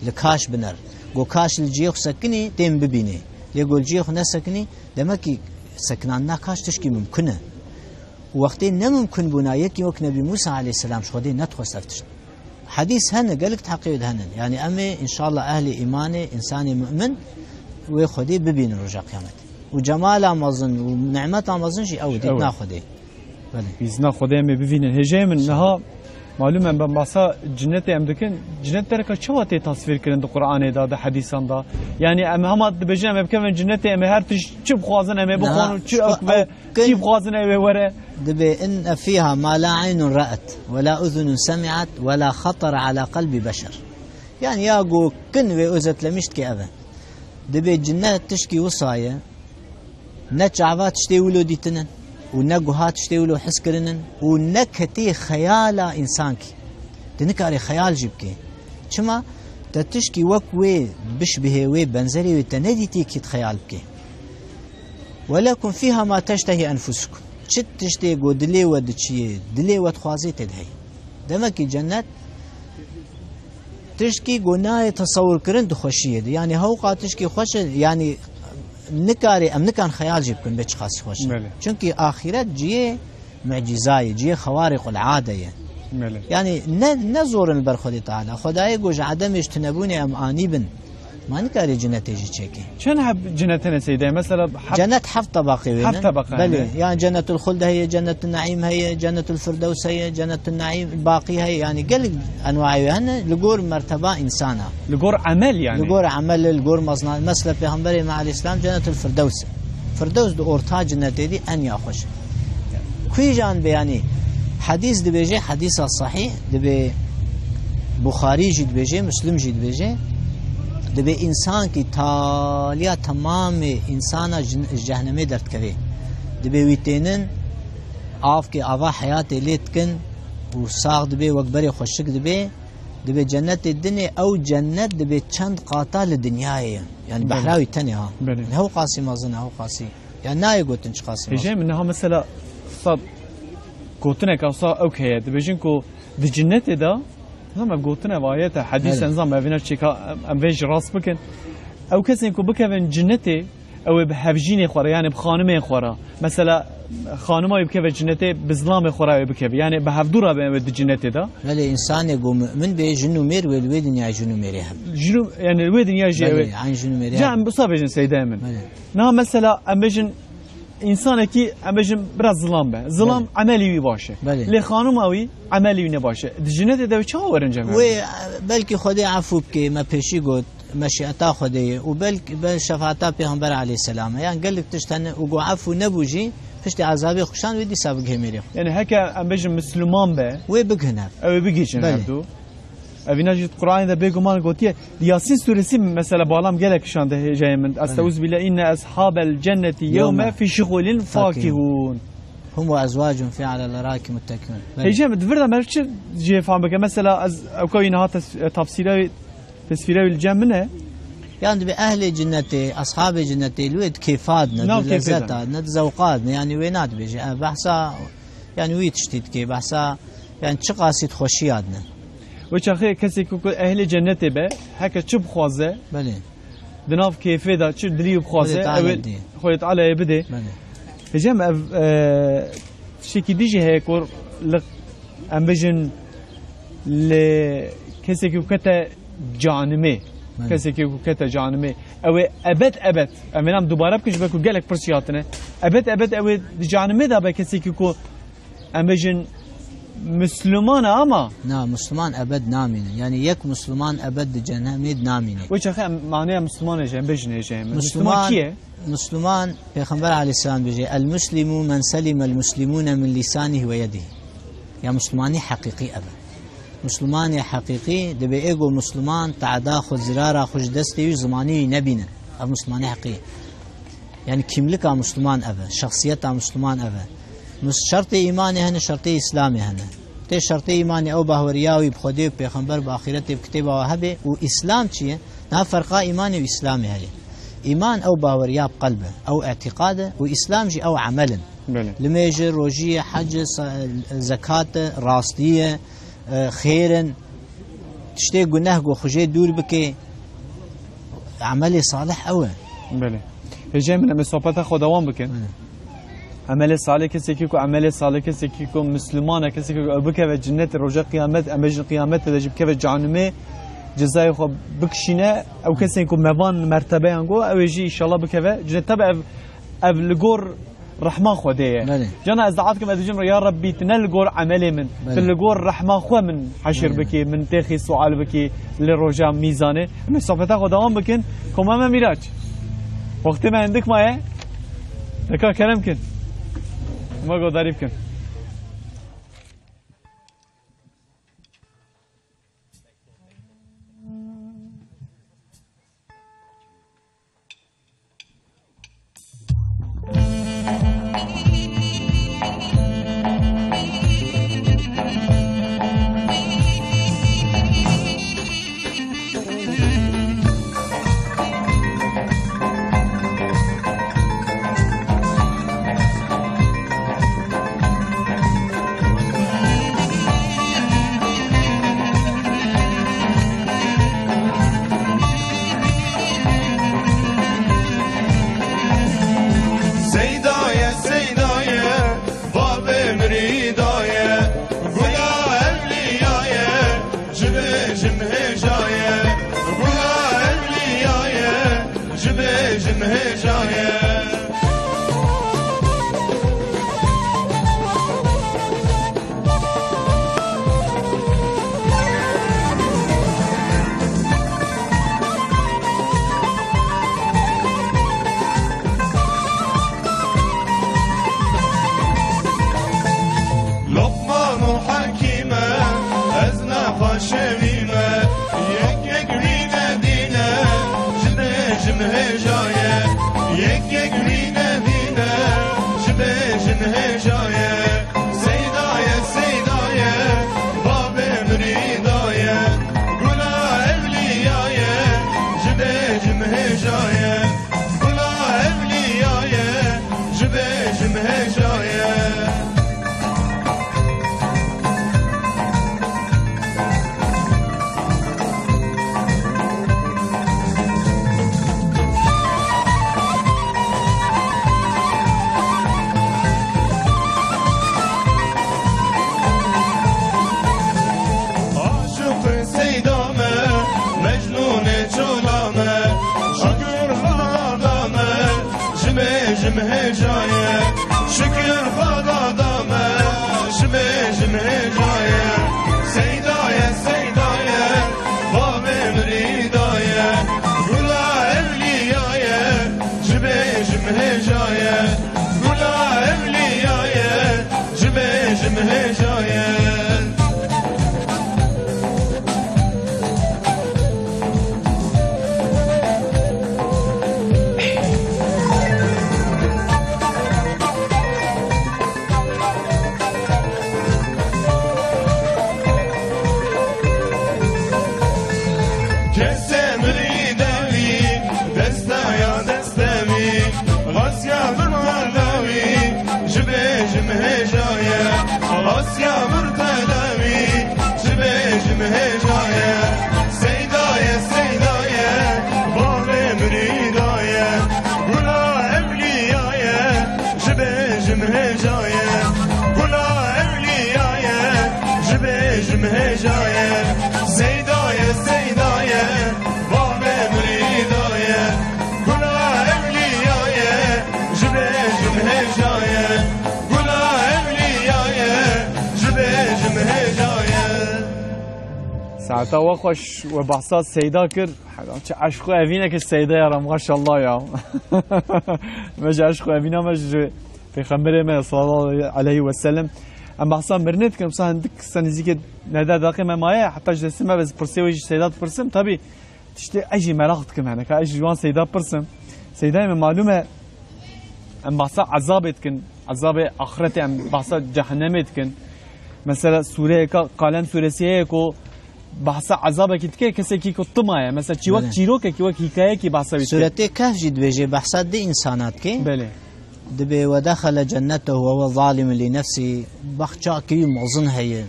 Speaker 4: لكاش بنر جو كاش الجيخ سكني تم ببيني يقول جيخ نسكني دمكي سكنان كاش تشكي ممكنه وقتی نممکن بنا یکی وقت نبی موسی علیه السلام شخودی نتخواست افتشت حدیث هنه قالك تحقيق هنن يعني أمي إن شاء الله أهل إيماني إنساني مؤمن ويخدي ببين رجع قيامته وجمال أمازن ونعمة أمازن شيء أو دي ناخدي
Speaker 1: بيزنا خدي أمي ببين هجاء منها معلومة بمسا جنتي أمدكن جنت تركه شو تي تصوير كرند القرآن ده حديثان ده يعني أم هم بجنا أم بكمل جنتي أم هرتش شو بخوازن أم بخون شو أكبر شو بخوازن أم ورا
Speaker 4: دبي إن فيها ما لا عين رأت ولا أذن سمعت ولا خطر على قلب بشر يعني ياقو كن وأزت لمشت كأبا دبي جنات تشكي وصايا نتشعبات تشتي ولو ديتنن ونقوها تشتي ولو حس كرنن ونكتي خيالا إنسانك تنكاري خيال جيبكي شما تتشكي وكوي بشبه وي بنزري وتنديتي كيت خيال بكي ولكن فيها ما تشتهي أنفسكم شت تشتي قو دلي ودشي دلي ودخوازي تدهي دمكي جنات تشكي قناي تصور كرن دخوشيه يعني هوقا تشكي خوش يعني نكاري ام نكان خيال جيبكن بيش خاص خوش چونكي آخرت جيه معجزاي جيه خوارق العادة يعني نزور البرخودي تعالى خداي قوج عدم اجتنبوني ام آنيبن ما نكاري جنات يجي تشيكي
Speaker 1: شنو هب جنتنا سيدي مثلا
Speaker 4: جنة حف طبقي
Speaker 1: حف طبقة
Speaker 4: بلي يعني جنة الخلد هي جنة النعيم هي جنة الفردوس هي جنة النعيم الباقي هي يعني قل انواعها لقور مرتبة انسانة
Speaker 1: لقور عمل يعني
Speaker 4: لقور عمل لقور مصنع مثلا پیغمبر مع الاسلام جنة الفردوس فردوس دو اورتا جنة دي ان ياخش كوي جان بياني حديث دي بيجي حديث الصحيح دي بخاري جد بيجي مسلم جد بيجي دبي انسان کی تالیا تمام انسان جهنمی درد کرے دبي ویتینن آف کی آوا حیات لیتکن و ساغ دبي وکبری خوشک دبي جنت الدنيا او جنت دبي چند قاطع لدنياي يعني بحراوي تاني ها هو قاسي ما ظن هو قاسي يعني ناي قلت انش قاسي
Speaker 1: هجي منها مثلا صد قوتنا كاسا اوكي دبجن كو دجنته دا هم قوتنا وايته حديث نظام ما فينا تشيكا ام فيج راس بكن او كسين كو بكن جنته او بهفجين خورا يعني بخانمه خورا مثلا خانمه بكف جنته بظلام خورا بكف يعني بهفدورا به جنته دا
Speaker 4: ولی انسان يقوم من به جنو مير والويدن يا جنو مير
Speaker 1: جنو يعني الويدن يا جي
Speaker 4: عن جنو مير
Speaker 1: جام بصابجن سيدا من نا مثلا امجن انسان کی امجن براز ظلام به ظلام عملی باشه لی خانم اوی عملی نباشه جنته دا چه ورنجه
Speaker 4: و بلکه خدای عفو که ما پیشی گفت مشیعتا خدای و بل شفاعتا پیغمبر علیه السلام یعنی قال لك تشتن و عفو نبوجی پشت عذاب خوشان ودی سابقه میره
Speaker 1: یعنی هکا امجن مسلمان به
Speaker 4: و بگنه
Speaker 1: او بگیچن دو اوینا جت قرآن ده بگو مان گوتیه یاسین سورسی مثلا بالام گله کشانده جای من استعوذ بالله ان اصحاب الجنه یوم فی شغل فاکهون
Speaker 4: هم وازواج في على الارائك متكئون
Speaker 1: هيجي مدفردا مرش جي فهم بك مثلا او كاينها تفسيره تسفيره الجنه
Speaker 4: يعني بأهل الجنة أصحاب الجنة الويد كيفادنا لذاتنا ذوقاتنا يعني وينات بيجي بحثا يعني ويتشتيت كي بحثا يعني شقاسيت خوشياتنا
Speaker 1: وش أخي كسي كوكو أهل الجنة به هكا شو بخوازه
Speaker 4: بله
Speaker 1: دناف كيفه دا شو دليو بخوازه خويت على يبدي
Speaker 4: بله
Speaker 1: هجام شيكي ديجي هيك ور ام بيجن ل كسي كوكتا جانمي كسي كوكتا جانمي او ابد امنام دوباره بكش بكو قالك برسياتنا ابد او جانمي دا بكسي كوكو ام بيجن مسلمان اما
Speaker 4: نعم مسلمان ابد نامين يعني يك مسلمان ابد جناميد نامين
Speaker 1: وش اخي معناها مسلمان جاي بجن جاي
Speaker 4: مسلمان كيه مسلمان پیغمبر علیه السلام بيجي المسلم من سلم المسلمون من لسانه ويده يا مسلماني حقيقي ابد مسلماني حقيقي دبي ايجو مسلمان تعدا خود زرارا خوش دستي زماني نبينا مسلماني حقيقي يعني كملك مسلمان ابد شخصيته مسلمان ابد شرط ایمانی هن شرط اسلامی هن ته شرط ایمانی او باوریاوی بخودی پیغمبر با آخرت کتاب او هبه و اسلام چیه نه فرقا ایمانی و اسلامی هلی ایمان او باوریا بقلبه او اعتقاده و اسلام جی او عمل لمیجر روجی حج زکات راستیه خیرن تشتی گناه گو خوجه دور بکی عمل صالح اوه
Speaker 1: بله هجه من صحبت خداوند بکن عمل صالح کسی که عمل صالح کسی که مسلمانه کسی که بکه جنت رجع قیامت امج قیامت دجب که جهنم جزای خو بکشینه او کسی که موان مرتبه انگو او یجی ان شاء الله بکه جنت تبع اف لجور رحمه خدایه جانا از دعات کم ادجم یا ربی تنلجور عمل من تلجور رحمه خو من حشر بکی من تاخی سوال بکی لرجع میزانه مسافت خداوند بکن کما ما میراج وقتی ما عندك ما دکا کلام کن ما قو داريب كن
Speaker 3: جبيجم هجاية كلا أولياية جبيجم هجاية سيداية سيداية بابا مريداية كلا أولياية جبيجم هجاية كلا أولياية جبيجم هجاية
Speaker 1: ساعتا وخوش وبحصات سيدا كر عشقو أفينك السيدة يا رب ما شاء الله يا مج عشقو أفينا مج في خمرة ما صلى الله عليه وسلم أم بحصان مرنت كم صار عندك سنزيك ندا داقي ما حتى جسمه بس برسي وجه سيدات برسم طبي تشتي أجي ملاقت كم هنا كأجي جوان سيدات برسم سيدة من معلومة أم بحصان عذابتكن عذاب آخرته أم بحصان جهنمتكن مثلا سورة قالن سورة سيكو بحث عذابك تكي كسي كي كطمايا مثلا شي وقت شيروك كي وقت حكايه كي بحث
Speaker 4: سورة كهف جد بيجي بحثات دي انسانات كي
Speaker 1: بله
Speaker 4: دبي ودخل جنته وهو ظالم لنفسه بخشا كي مغزن هي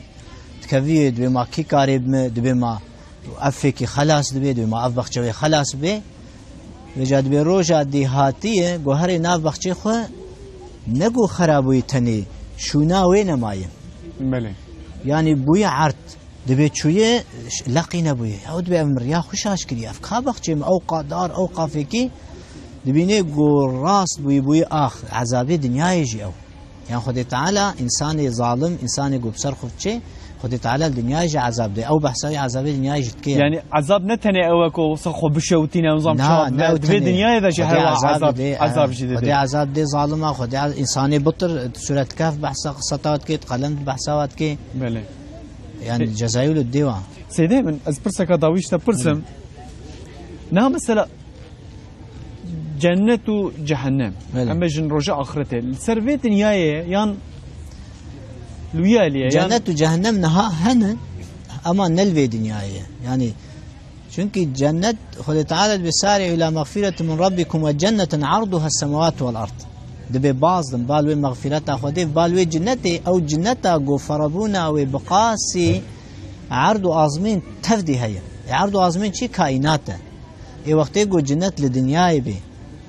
Speaker 4: تكفي دبي ما كي قارب دبي ما افكي خلاص دبي ما اف بخشوي خلاص بي وجد بي روجا دي هاتيه گوهر ناف بخشي خو نگو خرابوي تني شونا وين ماي
Speaker 1: بله
Speaker 4: يعني بوي عرض دبي شويه لقينا بوي او دبي امر يا خوشاش كري افكا بخشم او قدار او قافكي دبيني قول راس بوي اخ عذاب دنيا يجي او يعني خدي تعالى انسان ظالم انسان قو بسر خفتشي خدي تعالى الدنيا يجي عذاب دي او بحساوي عذاب دنيا يجي تكي
Speaker 1: يعني عذاب نتني اوكو صخو بشوتينا نظام شاب دبي دنيا اذا جهه عذاب جديد
Speaker 4: خدي عذاب دي ظالمه خدي انساني بطر سوره كهف بحث قصتات كي قلم بحثات كي
Speaker 1: بله
Speaker 4: يعني جزايل الديوان
Speaker 1: سيدي من أزبرسك داويش تبرسم نعم مثلا جنة وجهنم أما جن رجاء آخرته السرفيت نهاية يان لويالية
Speaker 4: جنة وجهنم نها هن أما نلوي دنياية يعني چونكي جنة خد تعالى بسارع إلى مغفرة من ربكم وجنة عرضها السماوات والأرض دبي باز دم بالوي مغفرتها خدي بالوي جنتي او جنتها غفربونا وبقاسي عرض عظمين تفدي هي عرض عظمين شي كائنات اي وقت يقول جنت لدنياي بي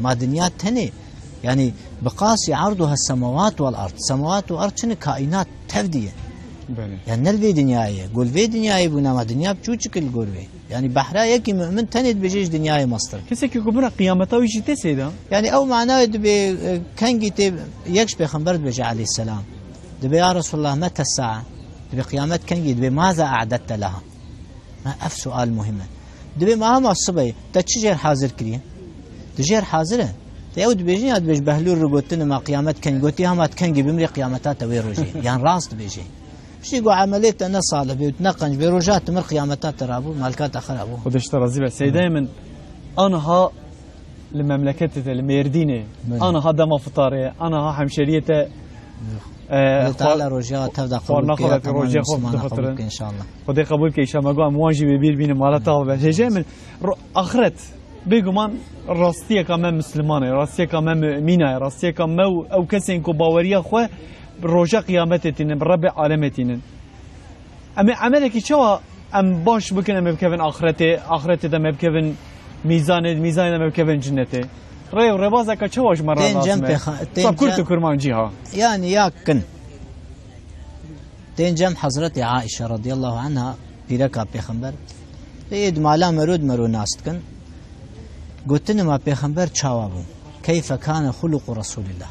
Speaker 4: ما دنيا تاني يعني بقاسي عرضها السماوات والارض سماوات والارض شنو كائنات تفدي يعني نلفي دنياي قول في دنياي بنا ما دنيا بشوشكل قول في يعني بحرا يكي مؤمن تند بجيش دنياي مصدر
Speaker 1: كسك يكبر قيامته ويجي تسيدا
Speaker 4: يعني او معناه دبي كان جيت يكش بيغمبر بجي عليه السلام دبي يا رسول الله متى الساعه دبي قيامت كان جيت بماذا اعددت لها ما اف سؤال مهم دبي ما هم الصبي تشجر حاضر كريم تجير حاضره تيود بيجي هاد بيج بهلول رغوتنا ما قيامت كان قوتي هم كان جي بمري قيامتات ويروجي يعني راس بيجي مش يقول عملية أنا صالح بيتنقنج بروجات مر قيامتات ترابو مالكات أخرابو
Speaker 1: خدش ترى زي سيد دائما أنا ها لمملكتي الميردينة أنا ها دم فطاري أنا ها حمشريته
Speaker 4: تعالى روجات تبدأ
Speaker 1: قبولك روجات
Speaker 4: قبولك إن شاء الله
Speaker 1: خدي قبولك إن شاء الله قام واجي ببير بين مالته بس من آخرت بيجمان راستية كمان مسلمانة راستية كمان مينا راستية كمان أو كسين كباوريا خو روجا قيامتتين برب عالمتين أما عملك شو أم باش بكن أم بكفن آخرته دم بكفن ميزان دم بكفن جنته رأي وربازة كشواش مرة لازمه صار كل تكرمان جيها
Speaker 4: يعني ياكن تنجم حضرت عائشة رضي الله عنها بيركا بيخمبر ليد مالا مرو ناستكن قلت ما بيخمبر شوابو كيف كان خلق رسول الله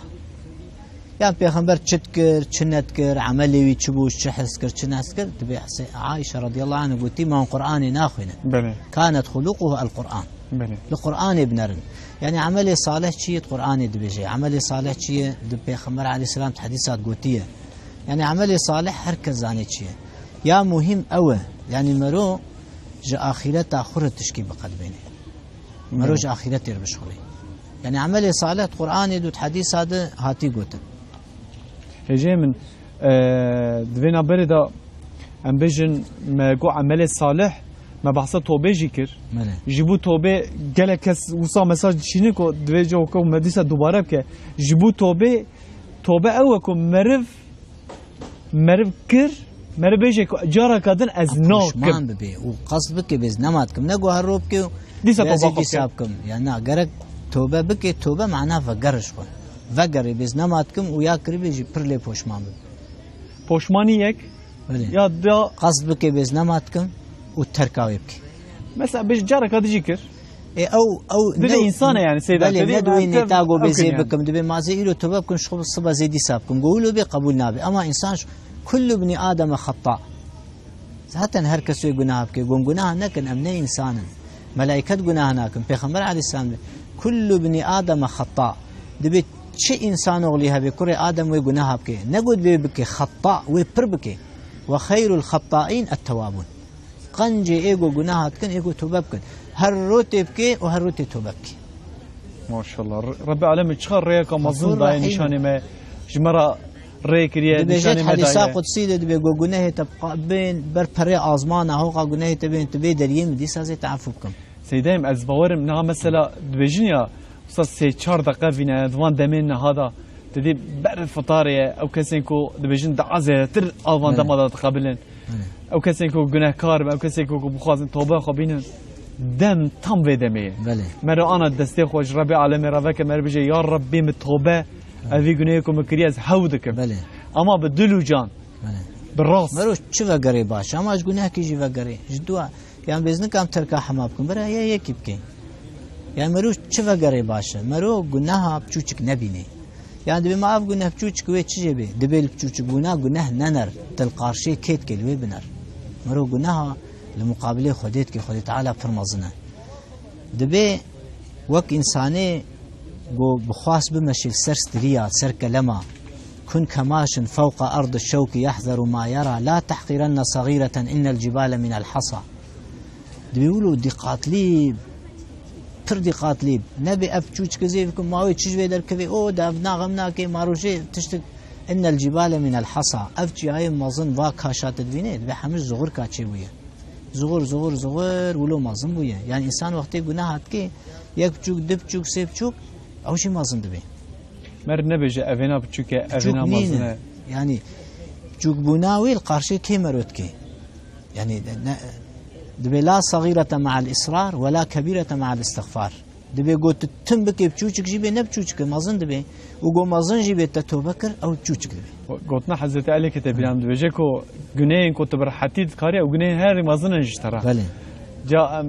Speaker 4: يعني بيخمبر تشتكر تشنتكر عملي ويتشبوش تشحسكر تشناسكر تبي عائشة رضي الله عنها قلت ما قرآن ناخونا كانت خلقه القرآن القرآن بنرن يعني عملي صالح شيء قرآن دبيجي عملي صالح شيء دبي خمر عليه السلام حديثات قوتية يعني عملي صالح هركز عن شيء يا مهم أوه يعني مرو جاء آخرت آخرت تشكي بقلبيني مرو جاء آخرت يربشخلي يعني عملي صالح قرآن دوت حديث هذا هاتي قوتن
Speaker 1: هجي من دفينا بردا ام بيجن ما جو عملي صالح ما بحث توبه جيكر جيبو توبه جلكس وصا مساج شينيكو دفيجو كو مديسه دوباره بك جيبو توبه اوكو مرف كر مرف بيجي جارا كادن از نوك
Speaker 4: مان ببي وقصد بك بز نماتكم نگو هروبك
Speaker 1: ديسه توبه
Speaker 4: يعني غرق توبه بك توبه معناها فقرش خو وگری بیز نماد کم و یا کری بیجی پر لی پوشمان بی
Speaker 1: پوشمانی یک یا دا
Speaker 4: قصد بکی بیز نماد کم و ترکاوی بکی
Speaker 1: مثلا بیش جارك هذا جيكر
Speaker 4: او
Speaker 1: دبي انسانه يعني سيدا
Speaker 4: بله ندوي نتاقو بزي بكم دبي ما زي له تباب كن شخص الصبا زي دي سابكم قولوا بي قبول نابي اما انسان كل ابن ادم خطاء ذاتن هر کسوی گناه بکی گناه نکن ام نه انسان ملائکت گناه نکن پیغمبر علیه السلام كل ابن ادم خطاء دبي چه انسان اولی هبی کره آدم و گناه بکی نگود بی بکی خطاء و پر بکی و خیر الخطائین التوابون قنج ایگو گناه کن ایگو توبه کن هر روت بکی و هر روت توبه بکی
Speaker 1: ما شاء الله رب العالمین چخار ریک مظن دای نشانه ما جمره ریک ریه نشانه ما
Speaker 4: حدیث قدسی ده بی گناه تبقى بین بر پره آزمان هوقا گناه تبین تبی دریم دی سازی تعفو کم
Speaker 1: سیدایم از باورم نه مثلا دویجنیا استاد 3-4 دقیقه وینه دوان دمین هذا تدي بر الفطاريه او كسينكو دبيجن دعزه تر الوان دما تقابلن او كسينكو گناهكار او كسينكو بخوازن توبه خبين دم تام ودميه مرا انا دستي خوش ربي عالم ربك مر بيجي يا ربي متوبه افي گناهكم مكرياز هودك اما بدلو جان بالراس
Speaker 4: مروش چه وگري باش اما اج گناه کی جي وگري جدوا يعني بزن كام تركا حمابكم برا يا يكيبكي يعني مروش چه وگري باش مرو گناه بچوچك نبيني يعني دبي معاف گناه بچوچك وي چه بي دبي بچوچك گناه ننر تلقارشي كيت كلوي بنر مرو گناه لمقابله خودت كي خودت تعالى فرمزنا دبي وك انساني جو بخواس بمشي سرستريا سر كلمه كن كماش فوق ارض الشوك يحذر ما يرى لا تحقرن صغيره ان الجبال من الحصى بيقولوا دقاتلي تر دقاتلي نبي ابچوچ كزيفكم ماوي تشوي در كبي او دافنا غمنا كي ماروجي تشتك ان الجبال من الحصى افجي هاي مازن وا كاشات دينه بحمش زغور كاچي ويه زغور ولو مازن ويه يعني انسان وقت گناهات كي يك چوك دب چوك سيب چوك او شي مازن دبي
Speaker 1: مر نبيجه افينا بچوك افينا مازن
Speaker 4: يعني چوك بناوي القرشي كي مروتكي يعني دبي لا صغيرة مع الإصرار ولا كبيرة مع الاستغفار دبي قلت تم بكي بچوچك جيبي نبچوچك مازن دبي وقو مازن جيبي تتوبكر أو تچوچك دبي
Speaker 1: قلتنا حضرت علي كتابيان دبي جاكو جنين كنت برحتيد كاري أو جنين هاري مازن نجترا
Speaker 4: بله
Speaker 1: جاء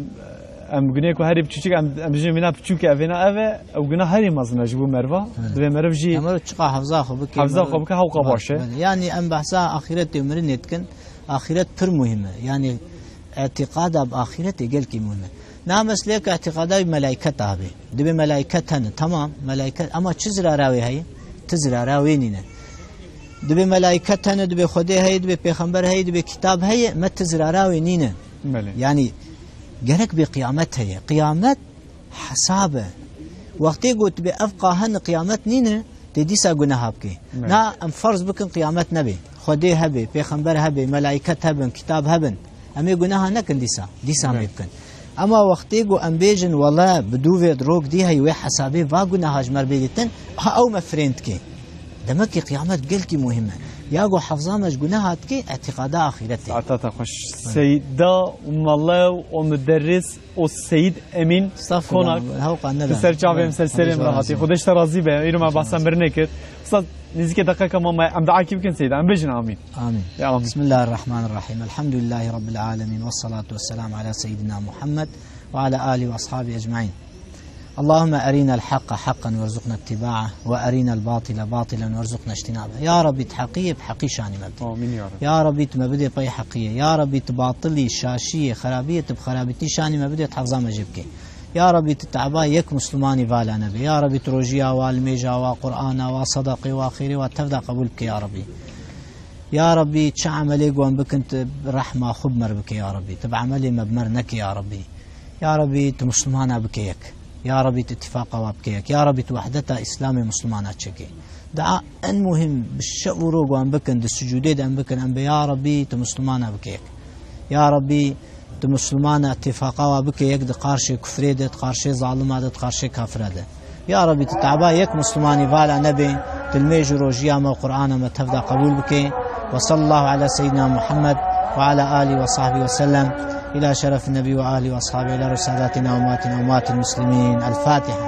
Speaker 1: أم جنين كو هاري بچوچك أم بجي منا بچوك أفينا أفا أو جنا هاري مازن جيبو مروا دبي مرف جي
Speaker 4: أمر تشقى حفظا خبكي
Speaker 1: حفظا خبكي هوقا باشه
Speaker 4: يعني أم بحثا آخرتي مرن يتكن آخرت پر مهمة يعني اعتقاد بآخرت قال كي مهمة نامس لك اعتقاد بملائكة هذه دبي ملائكتنا تمام ملائكة أما تزرع راوي هاي تزرع راويننا دبي ملائكتنا دبي خدي هاي دبي بيخمبر هاي دبي كتاب هاي ما تزرع راوي نينا يعني جرك بقيامت هي قيامت حسابه وقتي قلت بأفقى هن قيامت نينا تديسا جناها بكي نا أم فرض بكن قيامت نبي خدي هبي بيخمبر هبي ملائكة هبن كتاب هبن أمي جناها نكن ديسا ميبكن أما وقتي جو أم بيجن والله بدوفي دروك دي هي وي حسابي با جناها جمر بيجتن أو مفرنت كي دمك قيامت قل كي مهمة ياجو حفظامش جناهات كي اعتقاد آخرتي
Speaker 1: أعتقد خوش سيدا الله ومدرس والسيد أمين
Speaker 4: كونك
Speaker 1: تسر جامعة مسلسل مراتي خودش ترازي به إيرو ما بحثم برنكت صد نزيك دقيقة ما أم دعاك يمكن سيدا أم بيجن آمين
Speaker 4: آمين بسم الله الرحمن الرحيم الحمد لله رب العالمين والصلاة والسلام على سيدنا محمد وعلى آله وأصحابه أجمعين اللهم أرينا الحق حقا وارزقنا اتباعه وأرينا الباطل باطلا وارزقنا اجتنابه يا ربي تحقيه بحقي شاني مبدي يا ربي تمبدي بي حقية يا ربي تباطلي شاشية خرابية بخرابتي شاني مبدي تحفظا مجبك يا ربي تتعبا يك مسلماني فالا نبي يا ربي تروجيا والميجا وقرآن وصدقي وخيري وتفدى قبولك يا ربي يا ربي تشعملي قوان بكنت رحمة خب مربك يا ربي تبعملي مبمرنك يا ربي يا ربي تمسلمانا بكيك يا ربي اتفاقا وابكيك يا ربي توحدتا اسلامي مسلمانات شكي دعاء ان مهم بالشعور وان بكن السجودين ان بكن ان يا ربي تمسلمانا بكيك يا ربي تمسلمانا اتفاقا وابكيك دقارشي كفريده قارشي ظالمه قارشي كافرده يا ربي تتعبا يك مسلماني فالا نبي تلميج روجيا ما قرآن ما تفدى قبول بك وصلى الله على سيدنا محمد وعلى آله وصحبه وسلم إلى شرف النبي وآله وأصحابه إلى رسالاتنا وماتنا ومات المسلمين الفاتحة